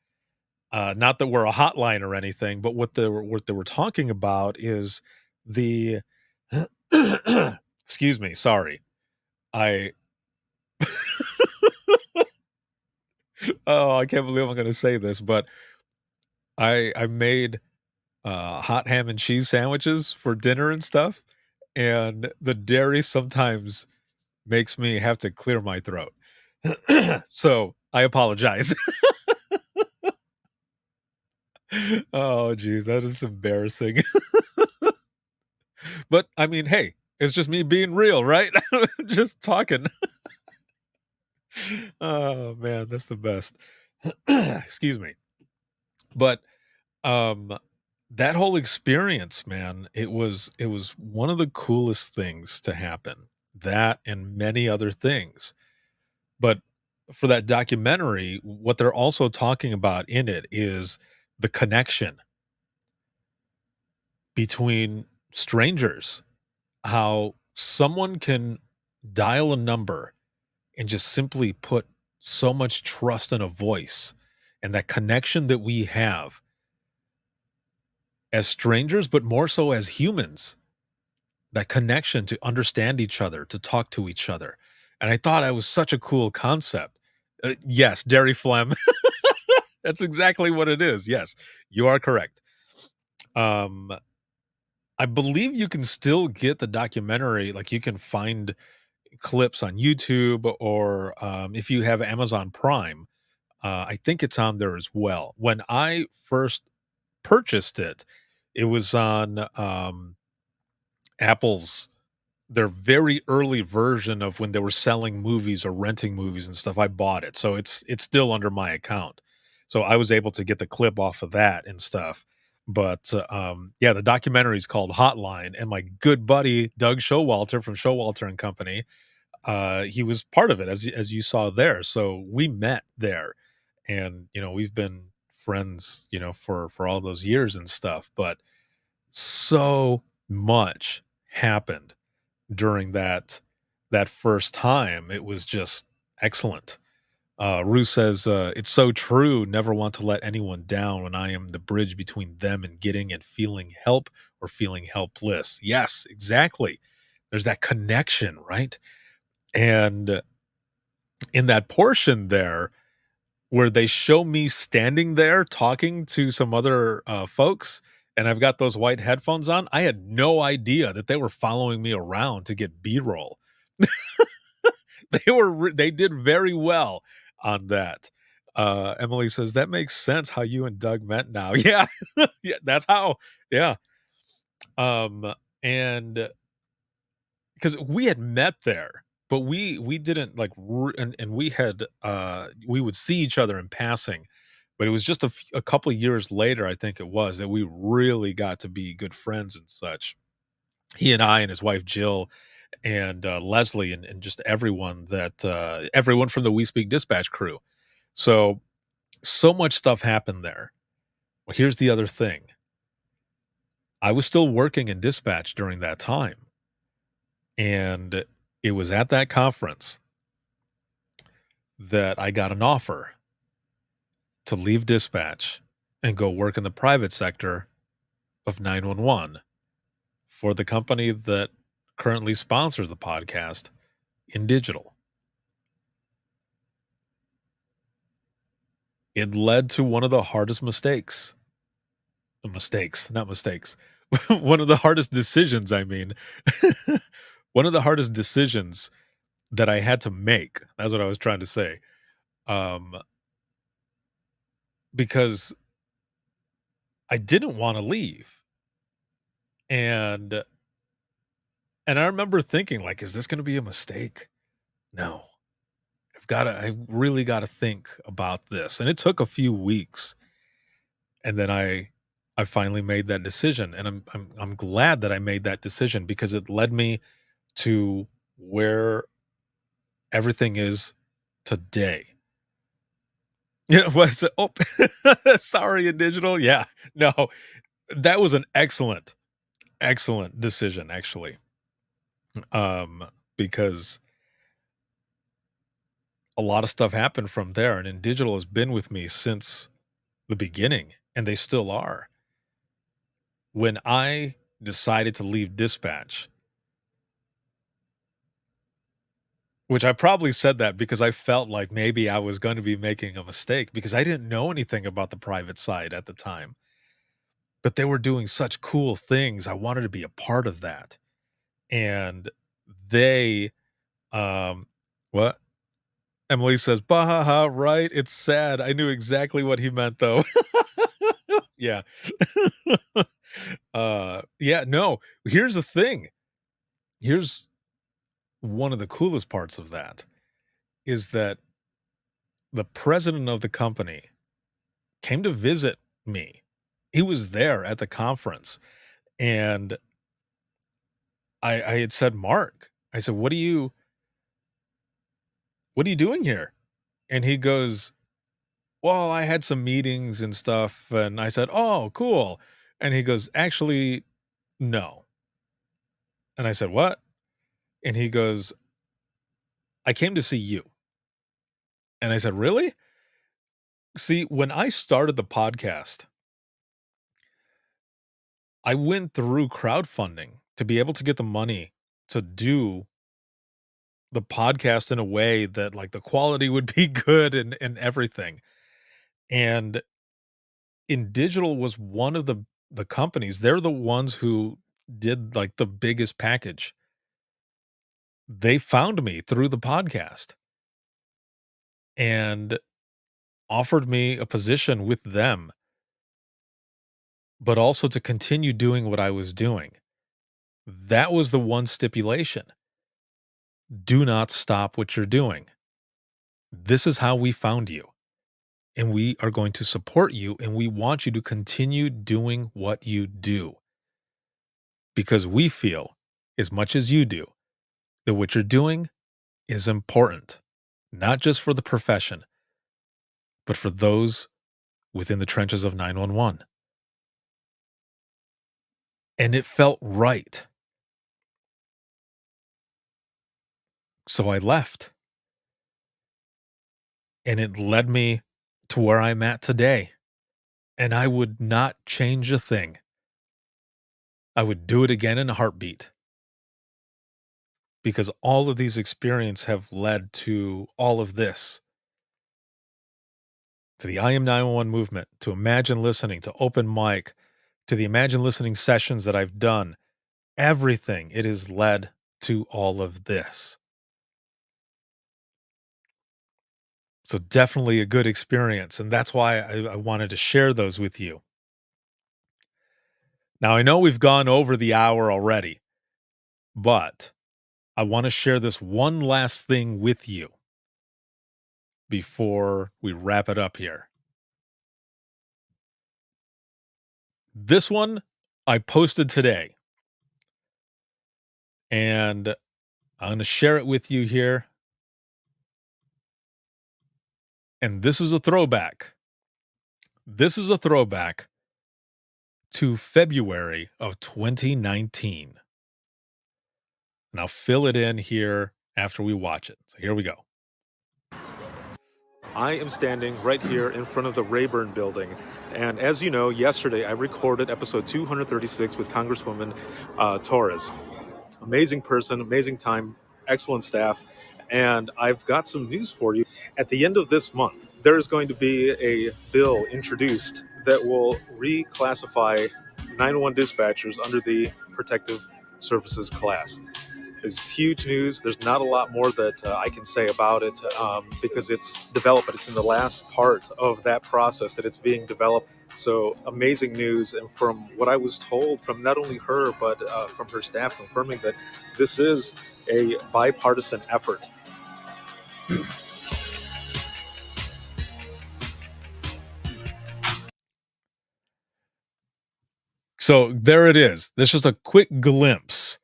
Not that we're a hotline or anything, but what they were talking about is the excuse me, sorry. I oh, I can't believe I'm going to say this, but I made hot ham and cheese sandwiches for dinner and stuff, and the dairy sometimes makes me have to clear my throat. So, I apologize. Oh, geez, that is embarrassing. But, I mean, hey, it's just me being real, right? Just talking. Oh, man, that's the best. Excuse me. But, um, that whole experience, man, it was one of the coolest things to happen. That and many other things. But for that documentary, what they're also talking about in it is the connection between strangers, how someone can dial a number and just simply put so much trust in a voice, and that connection that we have as strangers, but more so as humans, that connection to understand each other, to talk to each other. And I thought that was such a cool concept. Yes, dairy phlegm. That's exactly what it is. Yes, you are correct. Um, I believe you can still get the documentary. Like, you can find clips on YouTube, or if you have Amazon Prime, I think it's on there as well. When I first purchased it, it was on Apple's their very early version of when they were selling movies or renting movies and stuff. I bought it, so it's still under my account. So I was able to get the clip off of that and stuff. But yeah, the documentary is called Hotline, and my good buddy Doug Showalter from Showalter and Company, he was part of it, as you saw there. So we met there, and we've been friends, for all those years and stuff. But so much happened during that first time. It was just excellent. Rue says, "It's so true. Never want to let anyone down when I am the bridge between them and getting and feeling help or feeling helpless." Yes, exactly. There's that connection, right? And in that portion there, where they show me standing there talking to some other folks, and I've got those white headphones on, I had no idea that they were following me around to get B-roll. They did very well on that. Emily says, "That makes sense how you and Doug met now." Yeah. Yeah, that's how. Yeah. And because we had met there, but we didn't like and we had we would see each other in passing, but it was just a couple of years later, I think it was, that we really got to be good friends and such. He and I and his wife Jill and Leslie, and just everyone from the We Speak Dispatch crew. So much stuff happened there. Well, here's the other thing. I was still working in dispatch during that time. And it was at that conference that I got an offer to leave dispatch and go work in the private sector of 911 for the company that currently sponsors the podcast, InDigital. It led to one of the hardest mistakes. Not mistakes. One of the hardest decisions, I mean. One of the hardest decisions that I had to make. That's what I was trying to say. Because I didn't want to leave. And I remember thinking, like, is this going to be a mistake? No, I really got to think about this. And it took a few weeks. And then I finally made that decision. And I'm glad that I made that decision because it led me to where everything is today. Yeah, was it? Oh, sorry, in digital. Yeah, no, that was an excellent decision, actually. Because a lot of stuff happened from there, and in digital has been with me since the beginning, and they still are. When I decided to leave dispatch, which I probably said that because I felt like maybe I was going to be making a mistake because I didn't know anything about the private side at the time. But they were doing such cool things. I wanted to be a part of that. And they, what? Emily says, bah, ha, ha, right? It's sad. I knew exactly what he meant, though. Yeah. Yeah, no. Here's the thing. Here's one of the coolest parts of that is that the president of the company came to visit me. He was there at the conference, and I had said, Mark, I said, what are you doing here? And he goes, well, I had some meetings and stuff. And I said, oh, cool. And he goes, actually, no. And I said, what? And he goes, I came to see you. And I said, really? See, when I started the podcast, I went through crowdfunding to be able to get the money to do the podcast in a way that like the quality would be good and everything. And in digital was one of the companies. They're the ones who did like the biggest package. They found me through the podcast and offered me a position with them, but also to continue doing what I was doing. That was the one stipulation. Do not stop what you're doing. This is how we found you. And we are going to support you, and we want you to continue doing what you do. Because we feel, as much as you do, that what you're doing is important, not just for the profession, but for those within the trenches of 911. And it felt right. So I left. And it led me to where I'm at today. And I would not change a thing. I would do it again in a heartbeat. Because all of these experiences have led to all of this. To the I Am 911 movement, to Imagine Listening, to Open Mic, to the Imagine Listening sessions that I've done. Everything, it has led to all of this. So definitely a good experience, and that's why I wanted to share those with you. Now, I know we've gone over the hour already, but I want to share this one last thing with you before we wrap it up here. This one I posted today, and I'm going to share it with you here. And this is a throwback. This is a throwback to February of 2019. And I'll fill it in here after we watch it. So here we go. I am standing right here in front of the Rayburn building. And as you know, yesterday I recorded episode 236 with Congresswoman Torres. Amazing person, amazing time, excellent staff. And I've got some news for you. At the end of this month, there is going to be a bill introduced that will reclassify 911 dispatchers under the protective services class. It's huge news. There's not a lot more that I can say about it because it's developed, but it's in the last part of that process that it's being developed. So amazing news. And from what I was told from not only her, but from her staff confirming that this is a bipartisan effort. So there it is. This is a quick glimpse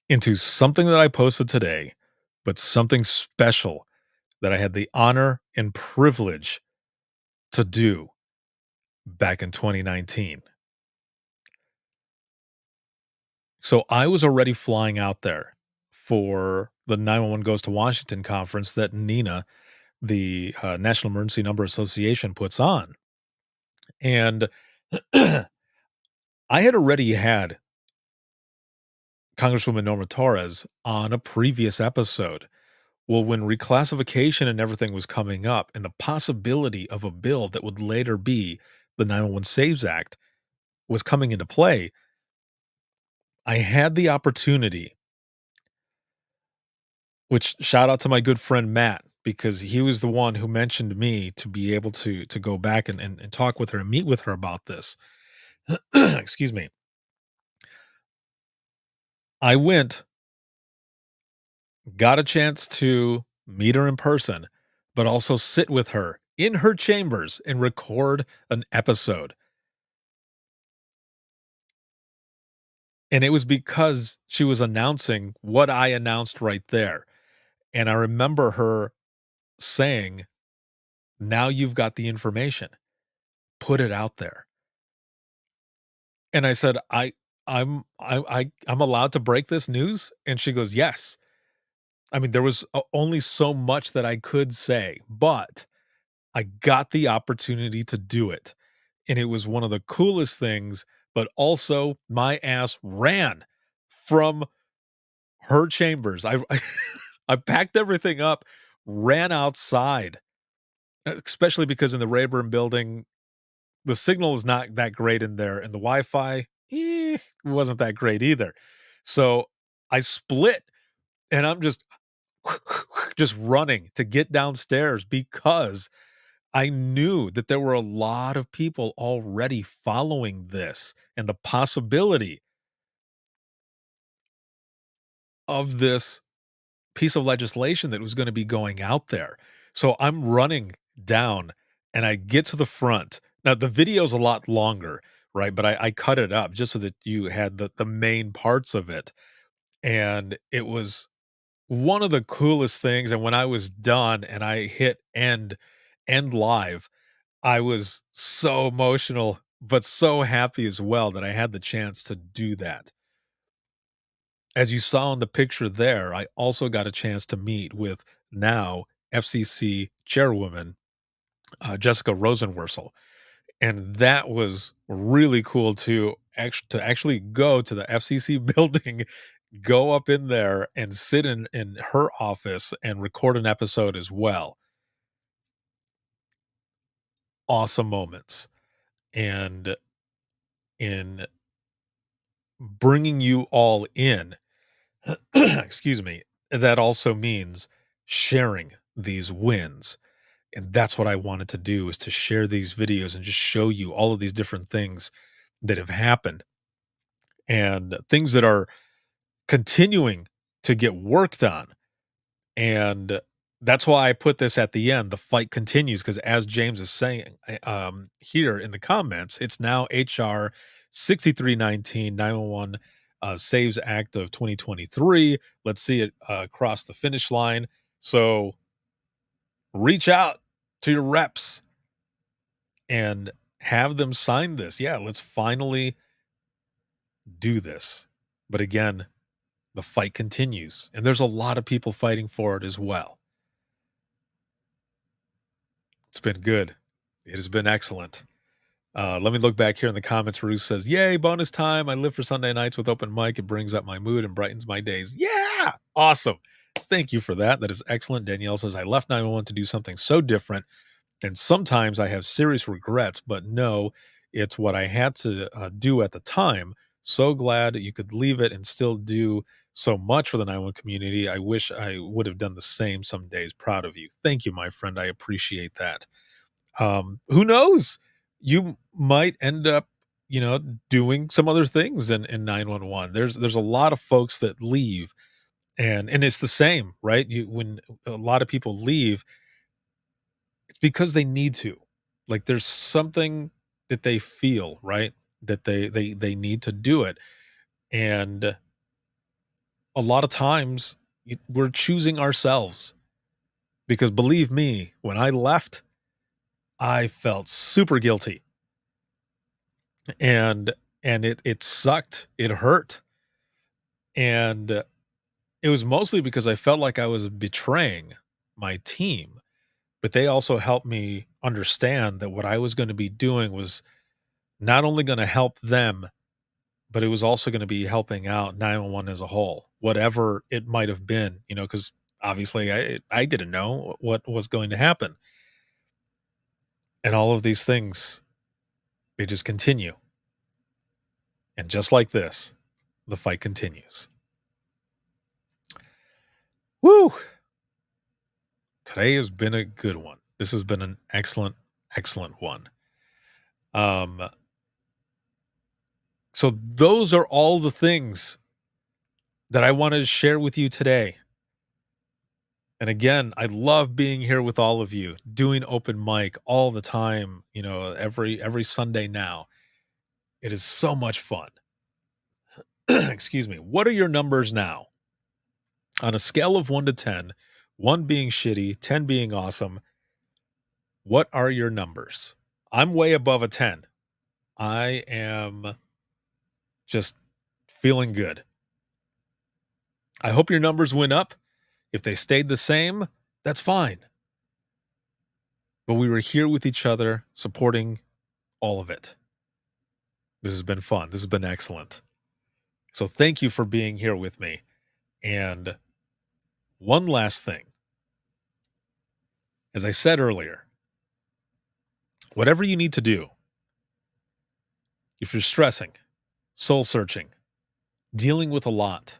into something that I posted today, but something special that I had the honor and privilege to do back in 2019. So I was already flying out there for the 911 Goes to Washington conference that NENA, the National Emergency Number Association, puts on. And I had already had Congresswoman Norma Torres on a previous episode. Well, when reclassification and everything was coming up and the possibility of a bill that would later be the 911 Saves Act was coming into play, I had the opportunity, which shout out to my good friend Matt, because he was the one who mentioned me to be able to go back and talk with her and meet with her about this. Excuse me. I went, got a chance to meet her in person, but also sit with her in her chambers and record an episode. And it was because she was announcing what I announced right there. And I remember her saying, "Now you've got the information. Put it out there." And I said, I'm allowed to break this news?" And she goes, "Yes." I mean, there was only so much that I could say, but I got the opportunity to do it. And it was one of the coolest things, but also my ass ran from her chambers. I packed everything up, ran outside, especially because in the Rayburn building, the signal is not that great in there, and the Wi-Fi wasn't that great either. So I split, and I'm just running to get downstairs because I knew that there were a lot of people already following this and the possibility of this piece of legislation that was going to be going out there. So I'm running down and I get to the front. Now the video's a lot longer, right? But I cut it up just so that you had the main parts of it. And it was one of the coolest things. And when I was done and I hit end live, I was so emotional, but so happy as well that I had the chance to do that. As you saw in the picture there, I also got a chance to meet with now FCC chairwoman, Jessica Rosenworcel. And that was really cool to actually go to the FCC building, go up in there and sit in her office and record an episode as well. Awesome moments. And in bringing you all in, excuse me, that also means sharing these wins. And that's what I wanted to do, is to share these videos and just show you all of these different things that have happened and things that are continuing to get worked on. And that's why I put this at the end. The fight continues because, as James is saying here in the comments, it's now HR 6319 911 Saves Act of 2023. Let's see it cross the finish line. So reach out to your reps and have them sign this. Yeah, let's finally do this. But again, the fight continues, and there's a lot of people fighting for it as well. It's been good. It has been excellent. Let me look back here in the comments. Ruth says, "Yay, bonus time. I live for Sunday nights with open mic. It brings up my mood and brightens my days." Yeah, awesome. Thank you for that. That is excellent. Danielle says, "I left 911 to do something so different, and sometimes I have serious regrets, but no, it's what I had to do at the time. So glad you could leave it and still do so much for the 911 community. I wish I would have done the same some days. Proud of you." Thank you, my friend. I appreciate that. Who knows? You might end up, doing some other things in 911. There's a lot of folks that leave, and it's the same, right? When a lot of people leave, it's because they need to. Like, there's something that they feel, right? that they need to do it. And a lot of times we're choosing ourselves, because believe me, when I left, I felt super guilty, and it sucked. It hurt. And it was mostly because I felt like I was betraying my team, but they also helped me understand that what I was going to be doing was not only going to help them, but it was also going to be helping out 911 as a whole, whatever it might have been, because obviously I didn't know what was going to happen. And all of these things, they just continue. And just like this, the fight continues. Woo! Today has been a good one. This has been an excellent, excellent one. So those are all the things that I wanted to share with you today. And again, I love being here with all of you, doing open mic all the time, every Sunday now. It is so much fun. Excuse me. What are your numbers now? On a scale of 1 to 10, 1 being shitty, 10 being awesome, what are your numbers? I'm way above a 10. I am just feeling good. I hope your numbers went up. If they stayed the same, that's fine. But we were here with each other, supporting all of it. This has been fun. This has been excellent. So thank you for being here with me. And one last thing. As I said earlier, whatever you need to do, if you're stressing, soul searching, dealing with a lot,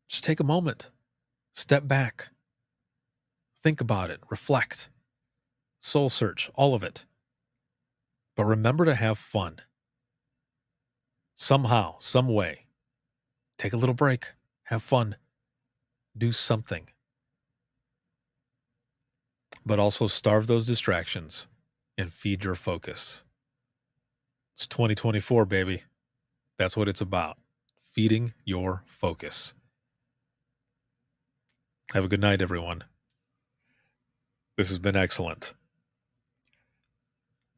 just take a moment, step back, think about it, reflect, soul search, all of it. But remember to have fun. Somehow, some way, take a little break, have fun, do something. But also starve those distractions and feed your focus. It's 2024, baby. That's what it's about. Feeding your focus. Have a good night, everyone. This has been excellent.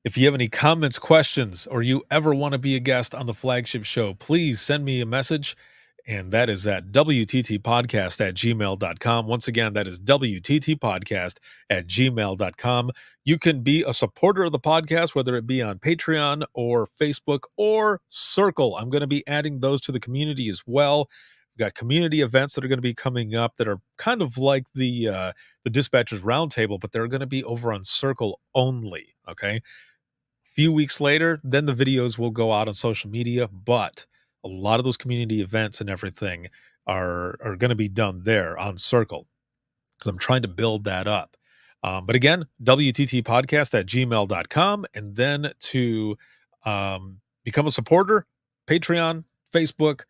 If you have any comments, questions, or you ever want to be a guest on the flagship show, please send me a message. And that is at wttpodcast@gmail.com. Once again, that is wttpodcast@gmail.com. You can be a supporter of the podcast, whether it be on Patreon or Facebook or Circle. I'm going to be adding those to the community as well. We've got community events that are going to be coming up that are kind of like the Dispatchers Roundtable, but they're going to be over on Circle only, okay? A few weeks later, then the videos will go out on social media, but a lot of those community events and everything are going to be done there on Circle, because I'm trying to build that up. But again, wttpodcast@gmail.com. And then to become a supporter, Patreon, Facebook.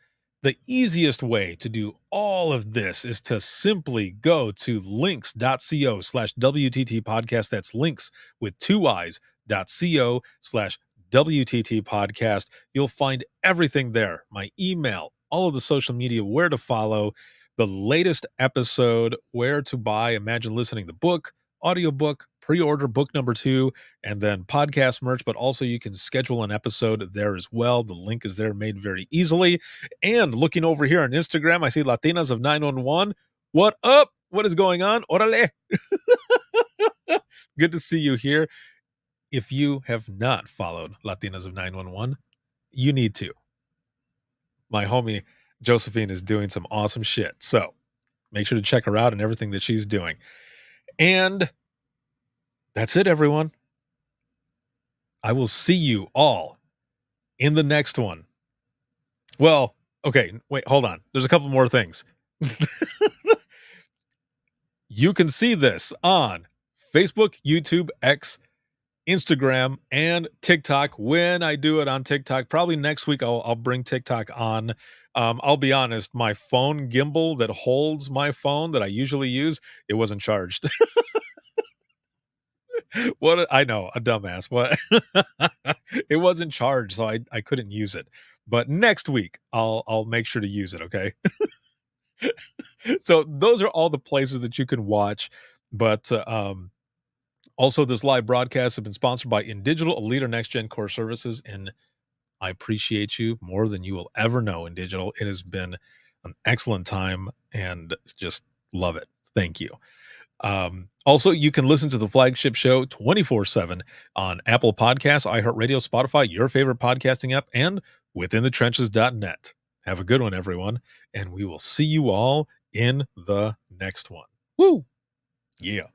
The easiest way to do all of this is to simply go to links.co/WTT podcast. That's links with 2 I's.co/WTT podcast. You'll find everything there. My email, all of the social media, where to follow, the latest episode, where to buy Imagine Listening, the book, audiobook, pre-order book number 2, and then podcast merch. But also you can schedule an episode there as well. The link is there, made very easily. And looking over here on Instagram, I see Latinas of 911. What up? What is going on? Orale. Good to see you here. If you have not followed Latinas of 911, you need to. My homie Josephine is doing some awesome shit. So make sure to check her out and everything that she's doing. And that's it, everyone. I will see you all in the next one. Well, okay, wait, hold on. There's a couple more things. You can see this on Facebook, YouTube, X, Instagram, and TikTok. When I do it on TikTok, probably next week, I'll bring TikTok on. I'll be honest, my phone gimbal that holds my phone that I usually use, it wasn't charged. I know, a dumbass. What? It wasn't charged, so I couldn't use it. But next week I'll make sure to use it, okay? So those are all the places that you can watch. But also this live broadcast has been sponsored by InDigital, a leader next gen core services, and I appreciate you more than you will ever know in digital. It has been an excellent time and just love it. Thank you. Also, you can listen to the flagship show 24/7 on Apple Podcasts, iHeartRadio, Spotify, your favorite podcasting app, and withinthetrenches.net. Have a good one, everyone, and we will see you all in the next one. Woo! Yeah.